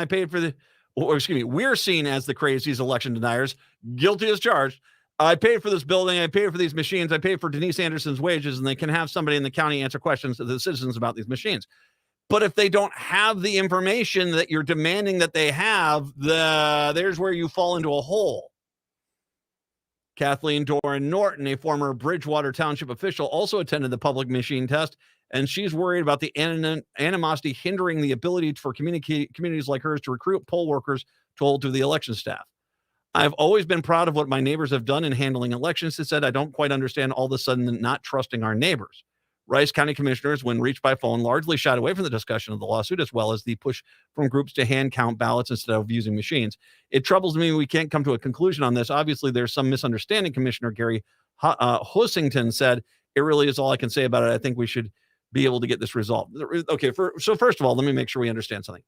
We're seen as the crazies, election deniers, guilty as charged. I paid for this building. I paid for these machines. I paid for Denise Anderson's wages, and they can have somebody in the county answer questions to the citizens about these machines. But if they don't have the information that you're demanding that they have, there's where you fall into a hole. Kathleen Doran Norton, a former Bridgewater Township official, also attended the public machine test, and she's worried about the animosity hindering the ability for communities like hers to recruit poll workers to hold to the election staff. I've always been proud of what my neighbors have done in handling elections. She said, I don't quite understand all of a sudden not trusting our neighbors. Rice County commissioners, when reached by phone, largely shied away from the discussion of the lawsuit, as well as the push from groups to hand count ballots instead of using machines. It troubles me we can't come to a conclusion on this. Obviously, there's some misunderstanding. Commissioner Gary Hussington said, it really is all I can say about it. I think we should be able to get this resolved. Okay, so first of all, let me make sure we understand something.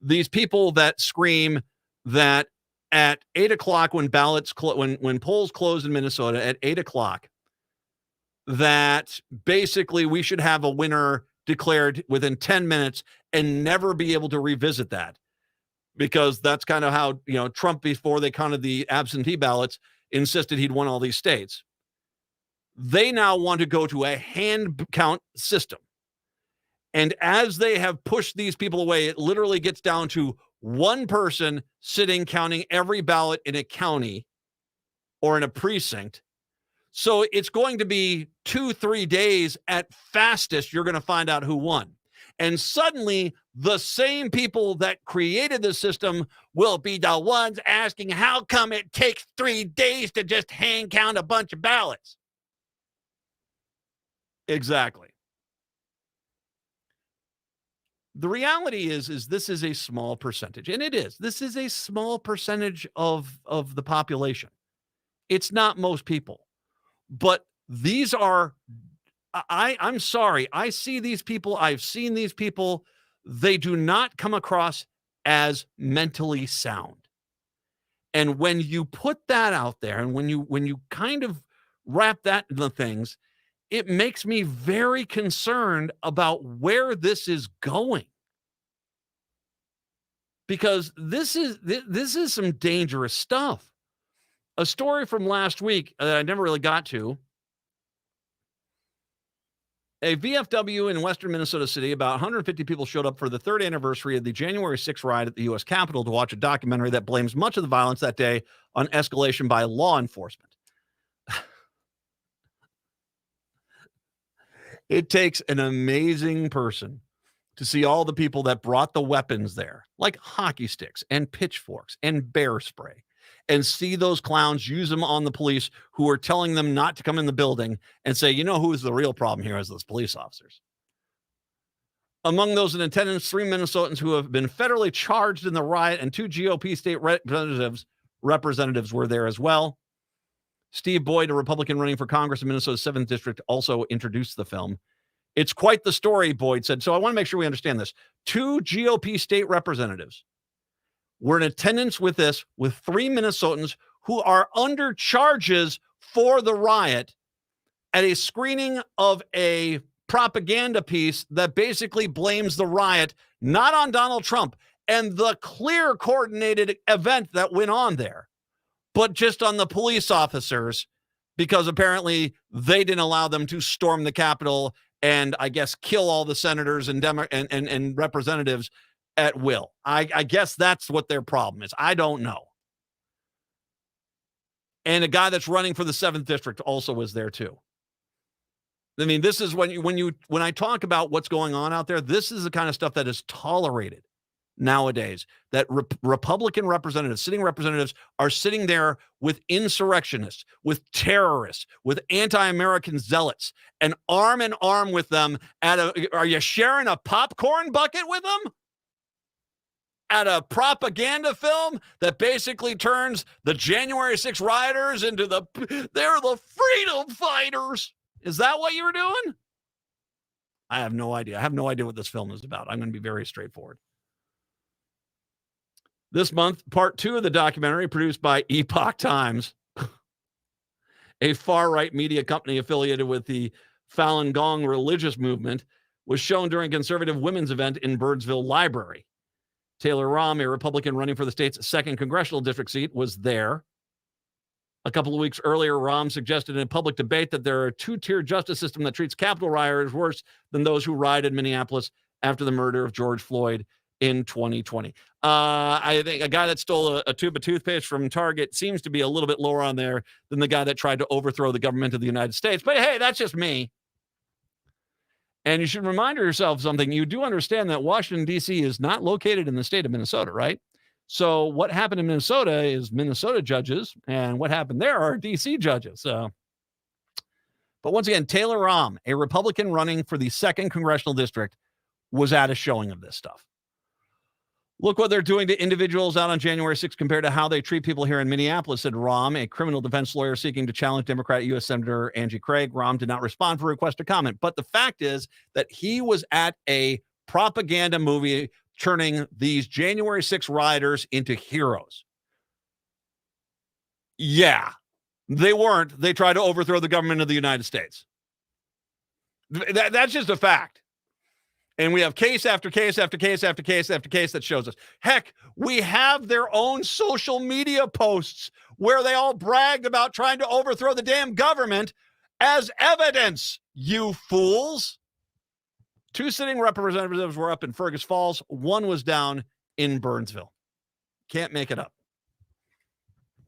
These people that scream that at 8 o'clock when ballots when polls close in Minnesota at 8 o'clock, that basically we should have a winner declared within 10 minutes and never be able to revisit that, because that's kind of how, Trump, before they counted the absentee ballots, insisted he'd won all these states. They now want to go to a hand count system. And as they have pushed these people away, it literally gets down to one person sitting counting every ballot in a county or in a precinct. So it's going to be 2-3 days at fastest. You're going to find out who won. And suddenly the same people that created the system will be the ones asking, how come it takes 3 days to just hand count a bunch of ballots? Exactly. The reality is this is a small percentage, and it is. This is a small percentage of the population. It's not most people. But these are, I'm sorry, I see these people, I've seen these people, they do not come across as mentally sound. And when you put that out there, and when you kind of wrap that in the things, it makes me very concerned about where this is going. Because this is some dangerous stuff. A story from last week that I never really got to. A VFW in western Minnesota City, about 150 people showed up for the third anniversary of the January 6th riot at the U.S. Capitol to watch a documentary that blames much of the violence that day on escalation by law enforcement. It takes an amazing person to see all the people that brought the weapons there, like hockey sticks and pitchforks and bear spray, and see those clowns use them on the police who are telling them not to come in the building, and say, who's the real problem here is those police officers. Among those in attendance, 3 Minnesotans who have been federally charged in the riot, and 2 GOP state representatives were there as well. Steve Boyd, a Republican running for Congress in Minnesota's 7th District, also introduced the film. It's quite the story, Boyd said. So I want to make sure we understand this. 2 GOP state representatives were in attendance with this, with 3 Minnesotans who are under charges for the riot at a screening of a propaganda piece that basically blames the riot not on Donald Trump and the clear coordinated event that went on there, but just on the police officers, because apparently they didn't allow them to storm the Capitol and, I guess, kill all the senators and representatives at will. I guess that's what their problem is. I don't know. And a guy that's running for the 7th District also was there too. I mean, this is when I talk about what's going on out there, this is the kind of stuff that is tolerated nowadays that Republican representatives, sitting representatives, are sitting there with insurrectionists, with terrorists, with anti-American zealots, and arm in arm with them are you sharing a popcorn bucket with them? At a propaganda film that basically turns the January 6 rioters into they're the freedom fighters. Is that what you were doing? I have no idea. I have no idea what this film is about. I'm going to be very straightforward. This month, part 2 of the documentary produced by Epoch Times, a far-right media company affiliated with the Falun Gong religious movement, was shown during a conservative women's event in Birdsville Library. Taylor Rahm, a Republican running for the state's 2nd congressional district seat, was there. A couple of weeks earlier, Rahm suggested in a public debate that there are a two-tier justice system that treats Capitol rioters worse than those who rioted in Minneapolis after the murder of George Floyd in 2020. I think a guy that stole a tube of toothpaste from Target seems to be a little bit lower on there than the guy that tried to overthrow the government of the United States. But hey, that's just me. And you should remind yourself something. You do understand that Washington, D.C. is not located in the state of Minnesota, right? So what happened in Minnesota is Minnesota judges, and what happened there are D.C. judges. But once again, Taylor Rahm, a Republican running for the 2nd congressional district, was at a showing of this stuff. Look what they're doing to individuals out on January 6th compared to how they treat people here in Minneapolis, said Rahm, a criminal defense lawyer seeking to challenge Democrat U.S. Senator Angie Craig. Rahm did not respond for a request to comment. But the fact is that he was at a propaganda movie turning these January 6 rioters into heroes. Yeah, they weren't. They tried to overthrow the government of the United States. That's just a fact. And we have case after case after case after case after case that shows us. Heck, we have their own social media posts where they all bragged about trying to overthrow the damn government as evidence, you fools. 2 sitting representatives were up in Fergus Falls. 1 was down in Burnsville. Can't make it up.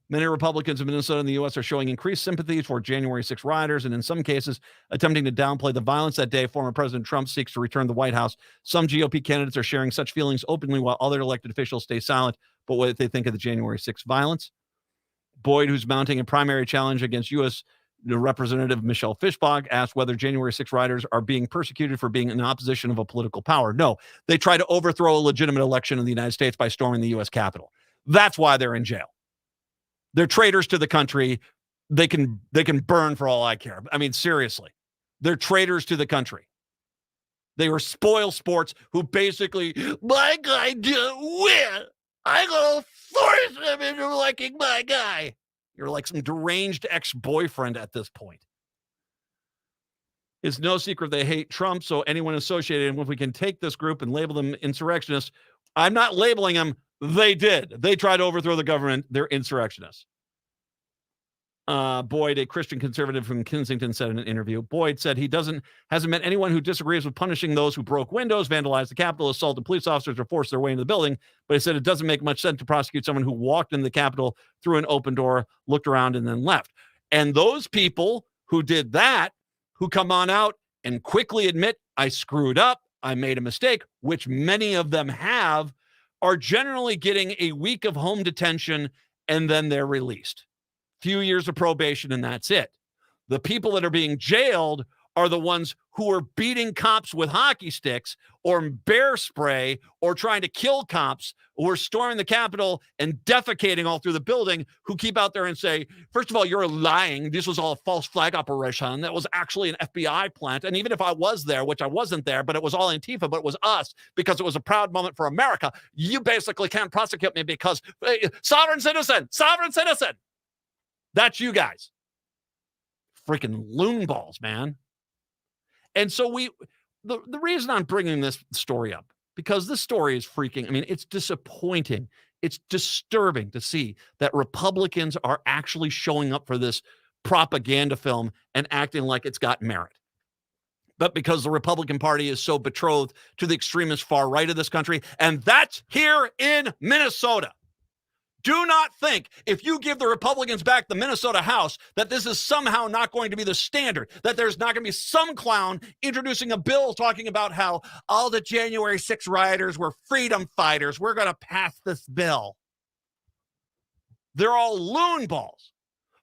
Many Republicans in Minnesota and the U.S. are showing increased sympathy for January 6 rioters and in some cases attempting to downplay the violence that day. Former President Trump seeks to return the White House. Some GOP candidates are sharing such feelings openly while other elected officials stay silent but what they think of the January 6 violence. Boyd, who's mounting a primary challenge against U.S. Representative Michelle Fischbach, asked whether January 6 rioters are being persecuted for being in opposition of a political power. No, they try to overthrow a legitimate election in the United States by storming the U.S. Capitol. That's why they're in jail. They're traitors to the country. They can burn for all I care. I mean, seriously, they're traitors to the country. They were spoil sports who basically, my guy didn't win. I'm going to force him into liking my guy. You're like some deranged ex-boyfriend at this point. It's no secret they hate Trump, so anyone associated, and if we can take this group and label them insurrectionists, I'm not labeling them. They did. They tried to overthrow the government. They're insurrectionists. Boyd, a Christian conservative from Kensington, said in an interview, Boyd said he hasn't met anyone who disagrees with punishing those who broke windows, vandalized the Capitol, assaulted police officers, or forced their way into the building. But he said it doesn't make much sense to prosecute someone who walked into the Capitol through an open door, looked around, and then left. And those people who did that, who come on out and quickly admit, I screwed up, I made a mistake, which many of them have, are generally getting a week of home detention and then they're released. Few years of probation and that's it. The people that are being jailed are the ones who are beating cops with hockey sticks or bear spray or trying to kill cops who are storming the Capitol and defecating all through the building, who keep out there and say, first of all, you're lying. This was all a false flag operation. That was actually an FBI plant. And even if I was there, which I wasn't there, but it was all Antifa, but it was us because it was a proud moment for America. You basically can't prosecute me because sovereign citizen. That's you guys. Freaking loon balls, man. And so the reason I'm bringing this story up, because this story is freaking, I mean, it's disappointing. It's disturbing to see that Republicans are actually showing up for this propaganda film and acting like it's got merit. But because the Republican Party is so betrothed to the extremist far right of this country, and that's here in Minnesota. Do not think if you give the Republicans back the Minnesota House that this is somehow not going to be the standard, that there's not going to be some clown introducing a bill talking about how all the January 6 rioters were freedom fighters. We're going to pass this bill. They're all loon balls.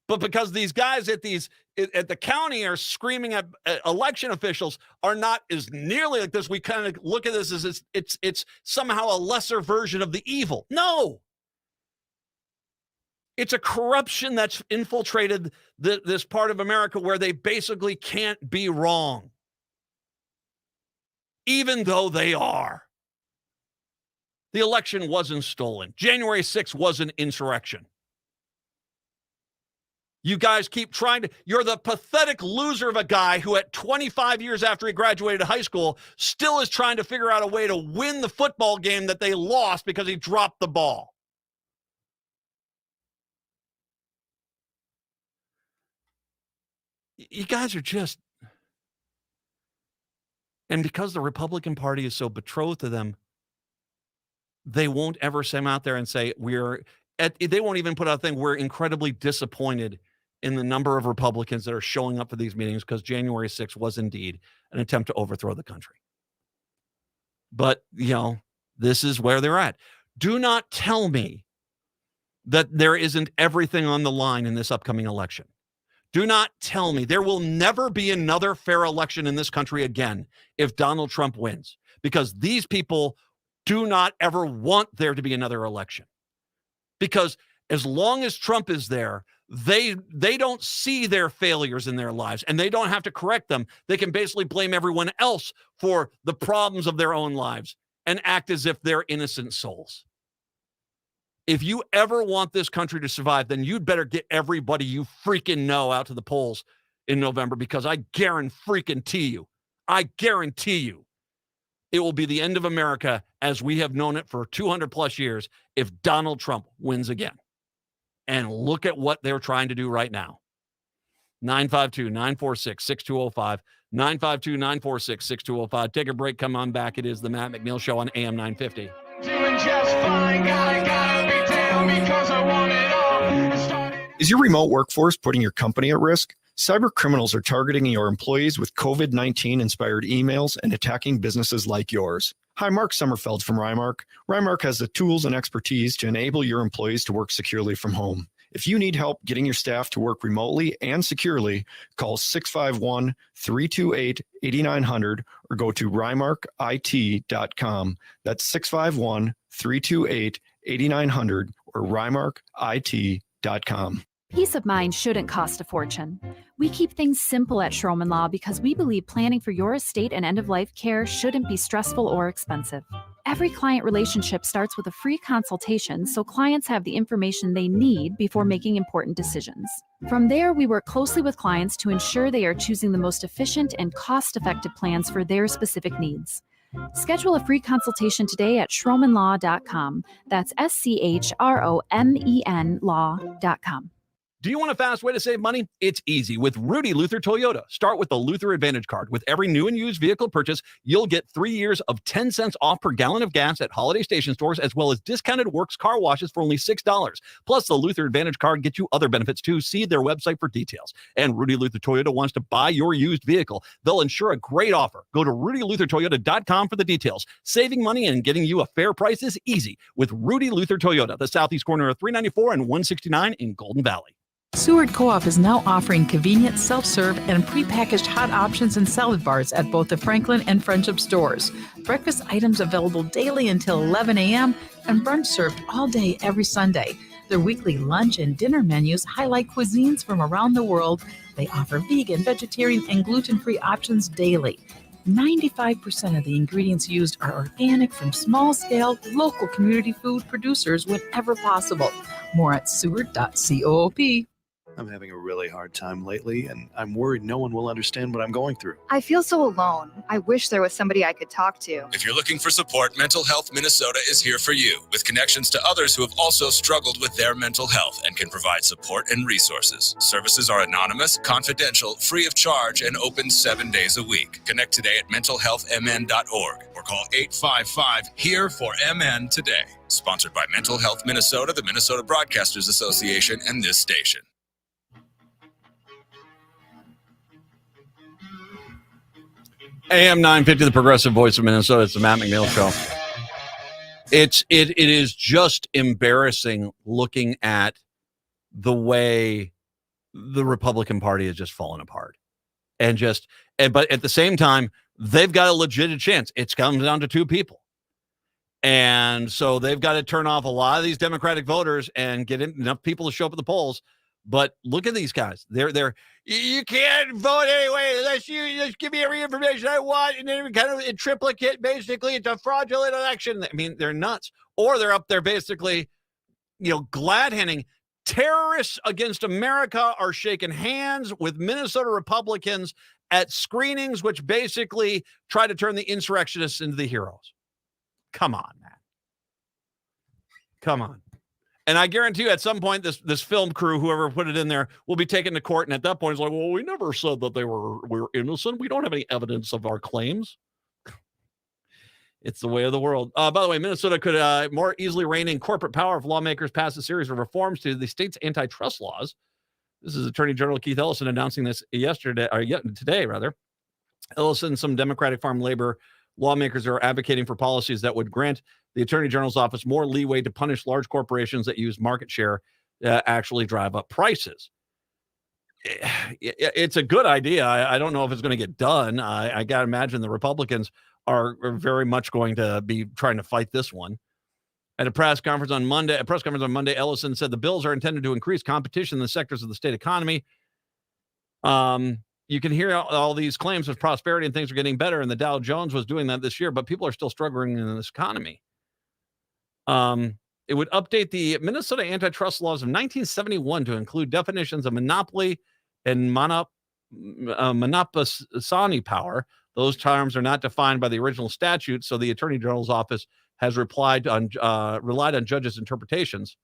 But because these guys at the county are screaming at election officials are not as nearly like this, we kind of look at this as it's somehow a lesser version of the evil. No. It's a corruption that's infiltrated this part of America where they basically can't be wrong, even though they are. The election wasn't stolen. January 6th was an insurrection. You guys keep trying to, you're the pathetic loser of a guy who at 25 years after he graduated high school still is trying to figure out a way to win the football game that they lost because he dropped the ball. You guys are just, and because the Republican Party is so betrothed to them, they won't ever come out there and say they won't even put out a thing, we're incredibly disappointed in the number of Republicans that are showing up for these meetings because January 6th was indeed an attempt to overthrow the country. But, this is where they're at. Do not tell me that there isn't everything on the line in this upcoming election. Do not tell me there will never be another fair election in this country again if Donald Trump wins, because these people do not ever want there to be another election. Because as long as Trump is there, they don't see their failures in their lives and they don't have to correct them. They can basically blame everyone else for the problems of their own lives and act as if they're innocent souls. If you ever want this country to survive, then you'd better get everybody you freaking know out to the polls in November, because I guarantee you, it will be the end of America as we have known it for 200 plus years if Donald Trump wins again. And look at what they're trying to do right now. 952-946-6205. 952-946-6205. Take a break. Come on back. It is the Matt McNeil Show on AM 950. Doing just fine. Gotta be down because I want it all. Is your remote workforce putting your company at risk? Cyber criminals are targeting your employees with COVID-19 inspired emails and attacking businesses like yours. Hi, Mark Sommerfeld from Rymark. Rymark has the tools and expertise to enable your employees to work securely from home. If you need help getting your staff to work remotely and securely, call 651-328-8900 or go to rymarkit.com. That's 651-328-8900 or rymarkit.com. Peace of mind shouldn't cost a fortune. We keep things simple at Schroman Law because we believe planning for your estate and end-of-life care shouldn't be stressful or expensive. Every client relationship starts with a free consultation so clients have the information they need before making important decisions. From there, we work closely with clients to ensure they are choosing the most efficient and cost-effective plans for their specific needs. Schedule a free consultation today at schromanlaw.com. That's SCHROMEN law.com. Do you want a fast way to save money? It's easy with Rudy Luther Toyota. Start with the Luther Advantage Card. With every new and used vehicle purchase, you'll get 3 years of 10 cents off per gallon of gas at holiday station stores, as well as discounted Works car washes for only $6. Plus, the Luther Advantage Card gets you other benefits too. See their website for details. And Rudy Luther Toyota wants to buy your used vehicle. They'll ensure a great offer. Go to RudyLutherToyota.com for the details. Saving money and getting you a fair price is easy with Rudy Luther Toyota, the southeast corner of 394 and 169 in Golden Valley. Seward Co-op is now offering convenient self-serve and prepackaged hot options and salad bars at both the Franklin and Friendship stores. Breakfast items available daily until 11 a.m. and brunch served all day every Sunday. Their weekly lunch and dinner menus highlight cuisines from around the world. They offer vegan, vegetarian, and gluten-free options daily. 95% of the ingredients used are organic from small-scale, local community food producers whenever possible. More at seward.coop. I'm having a really hard time lately, and I'm worried no one will understand what I'm going through. I feel so alone. I wish there was somebody I could talk to. If you're looking for support, Mental Health Minnesota is here for you, with connections to others who have also struggled with their mental health and can provide support and resources. Services are anonymous, confidential, free of charge, and open 7 days a week. Connect today at mentalhealthmn.org or call 855-HERE-FOR-MN today. Sponsored by Mental Health Minnesota, the Minnesota Broadcasters Association, and this station. AM 950, the progressive voice of Minnesota. It's the Matt McNeil Show. It is just embarrassing looking at the way the Republican Party is just falling apart. But at the same time, they've got a legitimate chance. It comes down to two people. And so they've got to turn off a lot of these Democratic voters and get enough people to show up at the polls. But look at these guys. You can't vote anyway unless you just give me every information I want, and then kind of in triplicate, basically, it's a fraudulent election. I mean, they're nuts. Or they're up there basically, glad-handing. Terrorists against America are shaking hands with Minnesota Republicans at screenings, which basically try to turn the insurrectionists into the heroes. Come on, man. Come on. And I guarantee you at some point, this film crew, whoever put it in there, will be taken to court. And at that point, it's like, well, we never said that we were innocent. We don't have any evidence of our claims. It's the way of the world. By the way, Minnesota could more easily rein in corporate power if lawmakers pass a series of reforms to the state's antitrust laws. This is Attorney General Keith Ellison announcing this today. Ellison and some Democratic farm labor lawmakers are advocating for policies that would grant the Attorney General's office more leeway to punish large corporations that use market share to actually drive up prices. It's a good idea. I don't know if it's going to get done. I got to imagine the Republicans are very much going to be trying to fight this one. At a press conference on Monday, Ellison said the bills are intended to increase competition in the sectors of the state economy. You can hear all these claims of prosperity and things are getting better, and the Dow Jones was doing that this year, but people are still struggling in this economy. It would update the Minnesota antitrust laws of 1971 to include definitions of monopoly and monopolizing power. Those terms are not defined by the original statute, so the Attorney General's office has relied on judges' interpretations.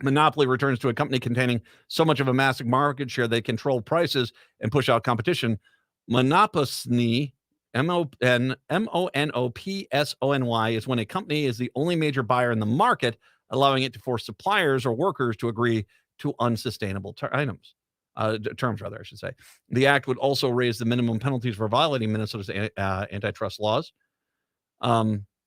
Monopoly returns to a company containing so much of a massive market share they control prices and push out competition. Monopoly, M-O-N-O-P-S-O-N-Y, is when a company is the only major buyer in the market, allowing it to force suppliers or workers to agree to unsustainable terms. The act would also raise the minimum penalties for violating Minnesota's antitrust laws.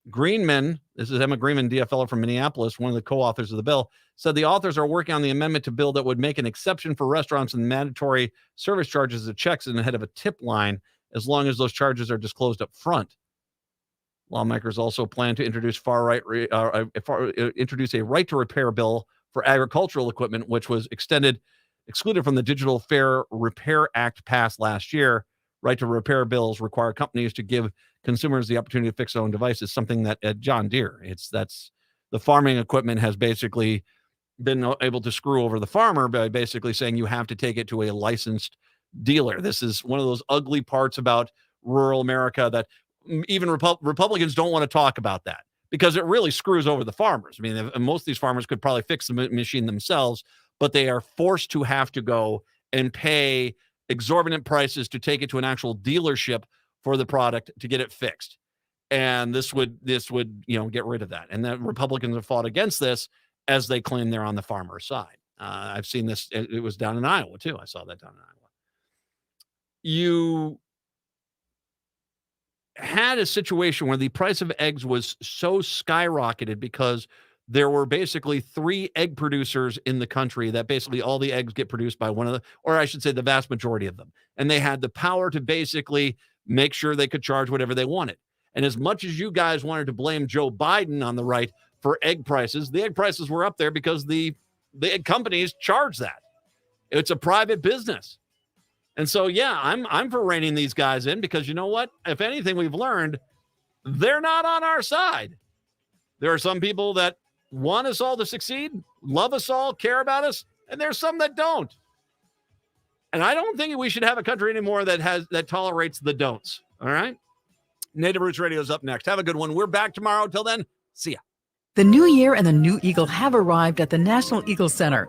Greenman, this is Emma Greenman, DFL from Minneapolis, one of the co-authors of the bill, said the authors are working on the amendment to bill that would make an exception for restaurants and mandatory service charges of checks instead of a tip line, as long as those charges are disclosed up front. Lawmakers also plan to introduce introduce a right to repair bill for agricultural equipment, which was excluded from the Digital Fair Repair Act passed last year. Right to repair bills require companies to give consumers the opportunity to fix their own devices, something that at John Deere, that's the farming equipment has basically been able to screw over the farmer by basically saying you have to take it to a licensed dealer. This is one of those ugly parts about rural America that even Republicans don't want to talk about, that because it really screws over the farmers. I mean, most of these farmers could probably fix the machine themselves, but they are forced to have to go and pay exorbitant prices to take it to an actual dealership for the product to get it fixed. And this would get rid of that. And the Republicans have fought against this as they claim they're on the farmer's side. I've seen this. It was down in Iowa too. I saw that down in Iowa. You had a situation where the price of eggs was so skyrocketed because there were basically 3 egg producers in the country that basically all the eggs get produced by one of the, or I should say the vast majority of them. And they had the power to basically make sure they could charge whatever they wanted. And as much as you guys wanted to blame Joe Biden on the right for egg prices, the egg prices were up there because the egg companies charge that. It's a private business. And so, yeah, I'm for reining these guys in because you know what? If anything we've learned, they're not on our side. There are some people that want us all to succeed, love us all, care about us, and there's some that don't. And I don't think we should have a country anymore that tolerates the don'ts. All right? Native Roots Radio is up next. Have a good one. We're back tomorrow. Till then, see ya. The new year and the new eagle have arrived at the National Eagle Center.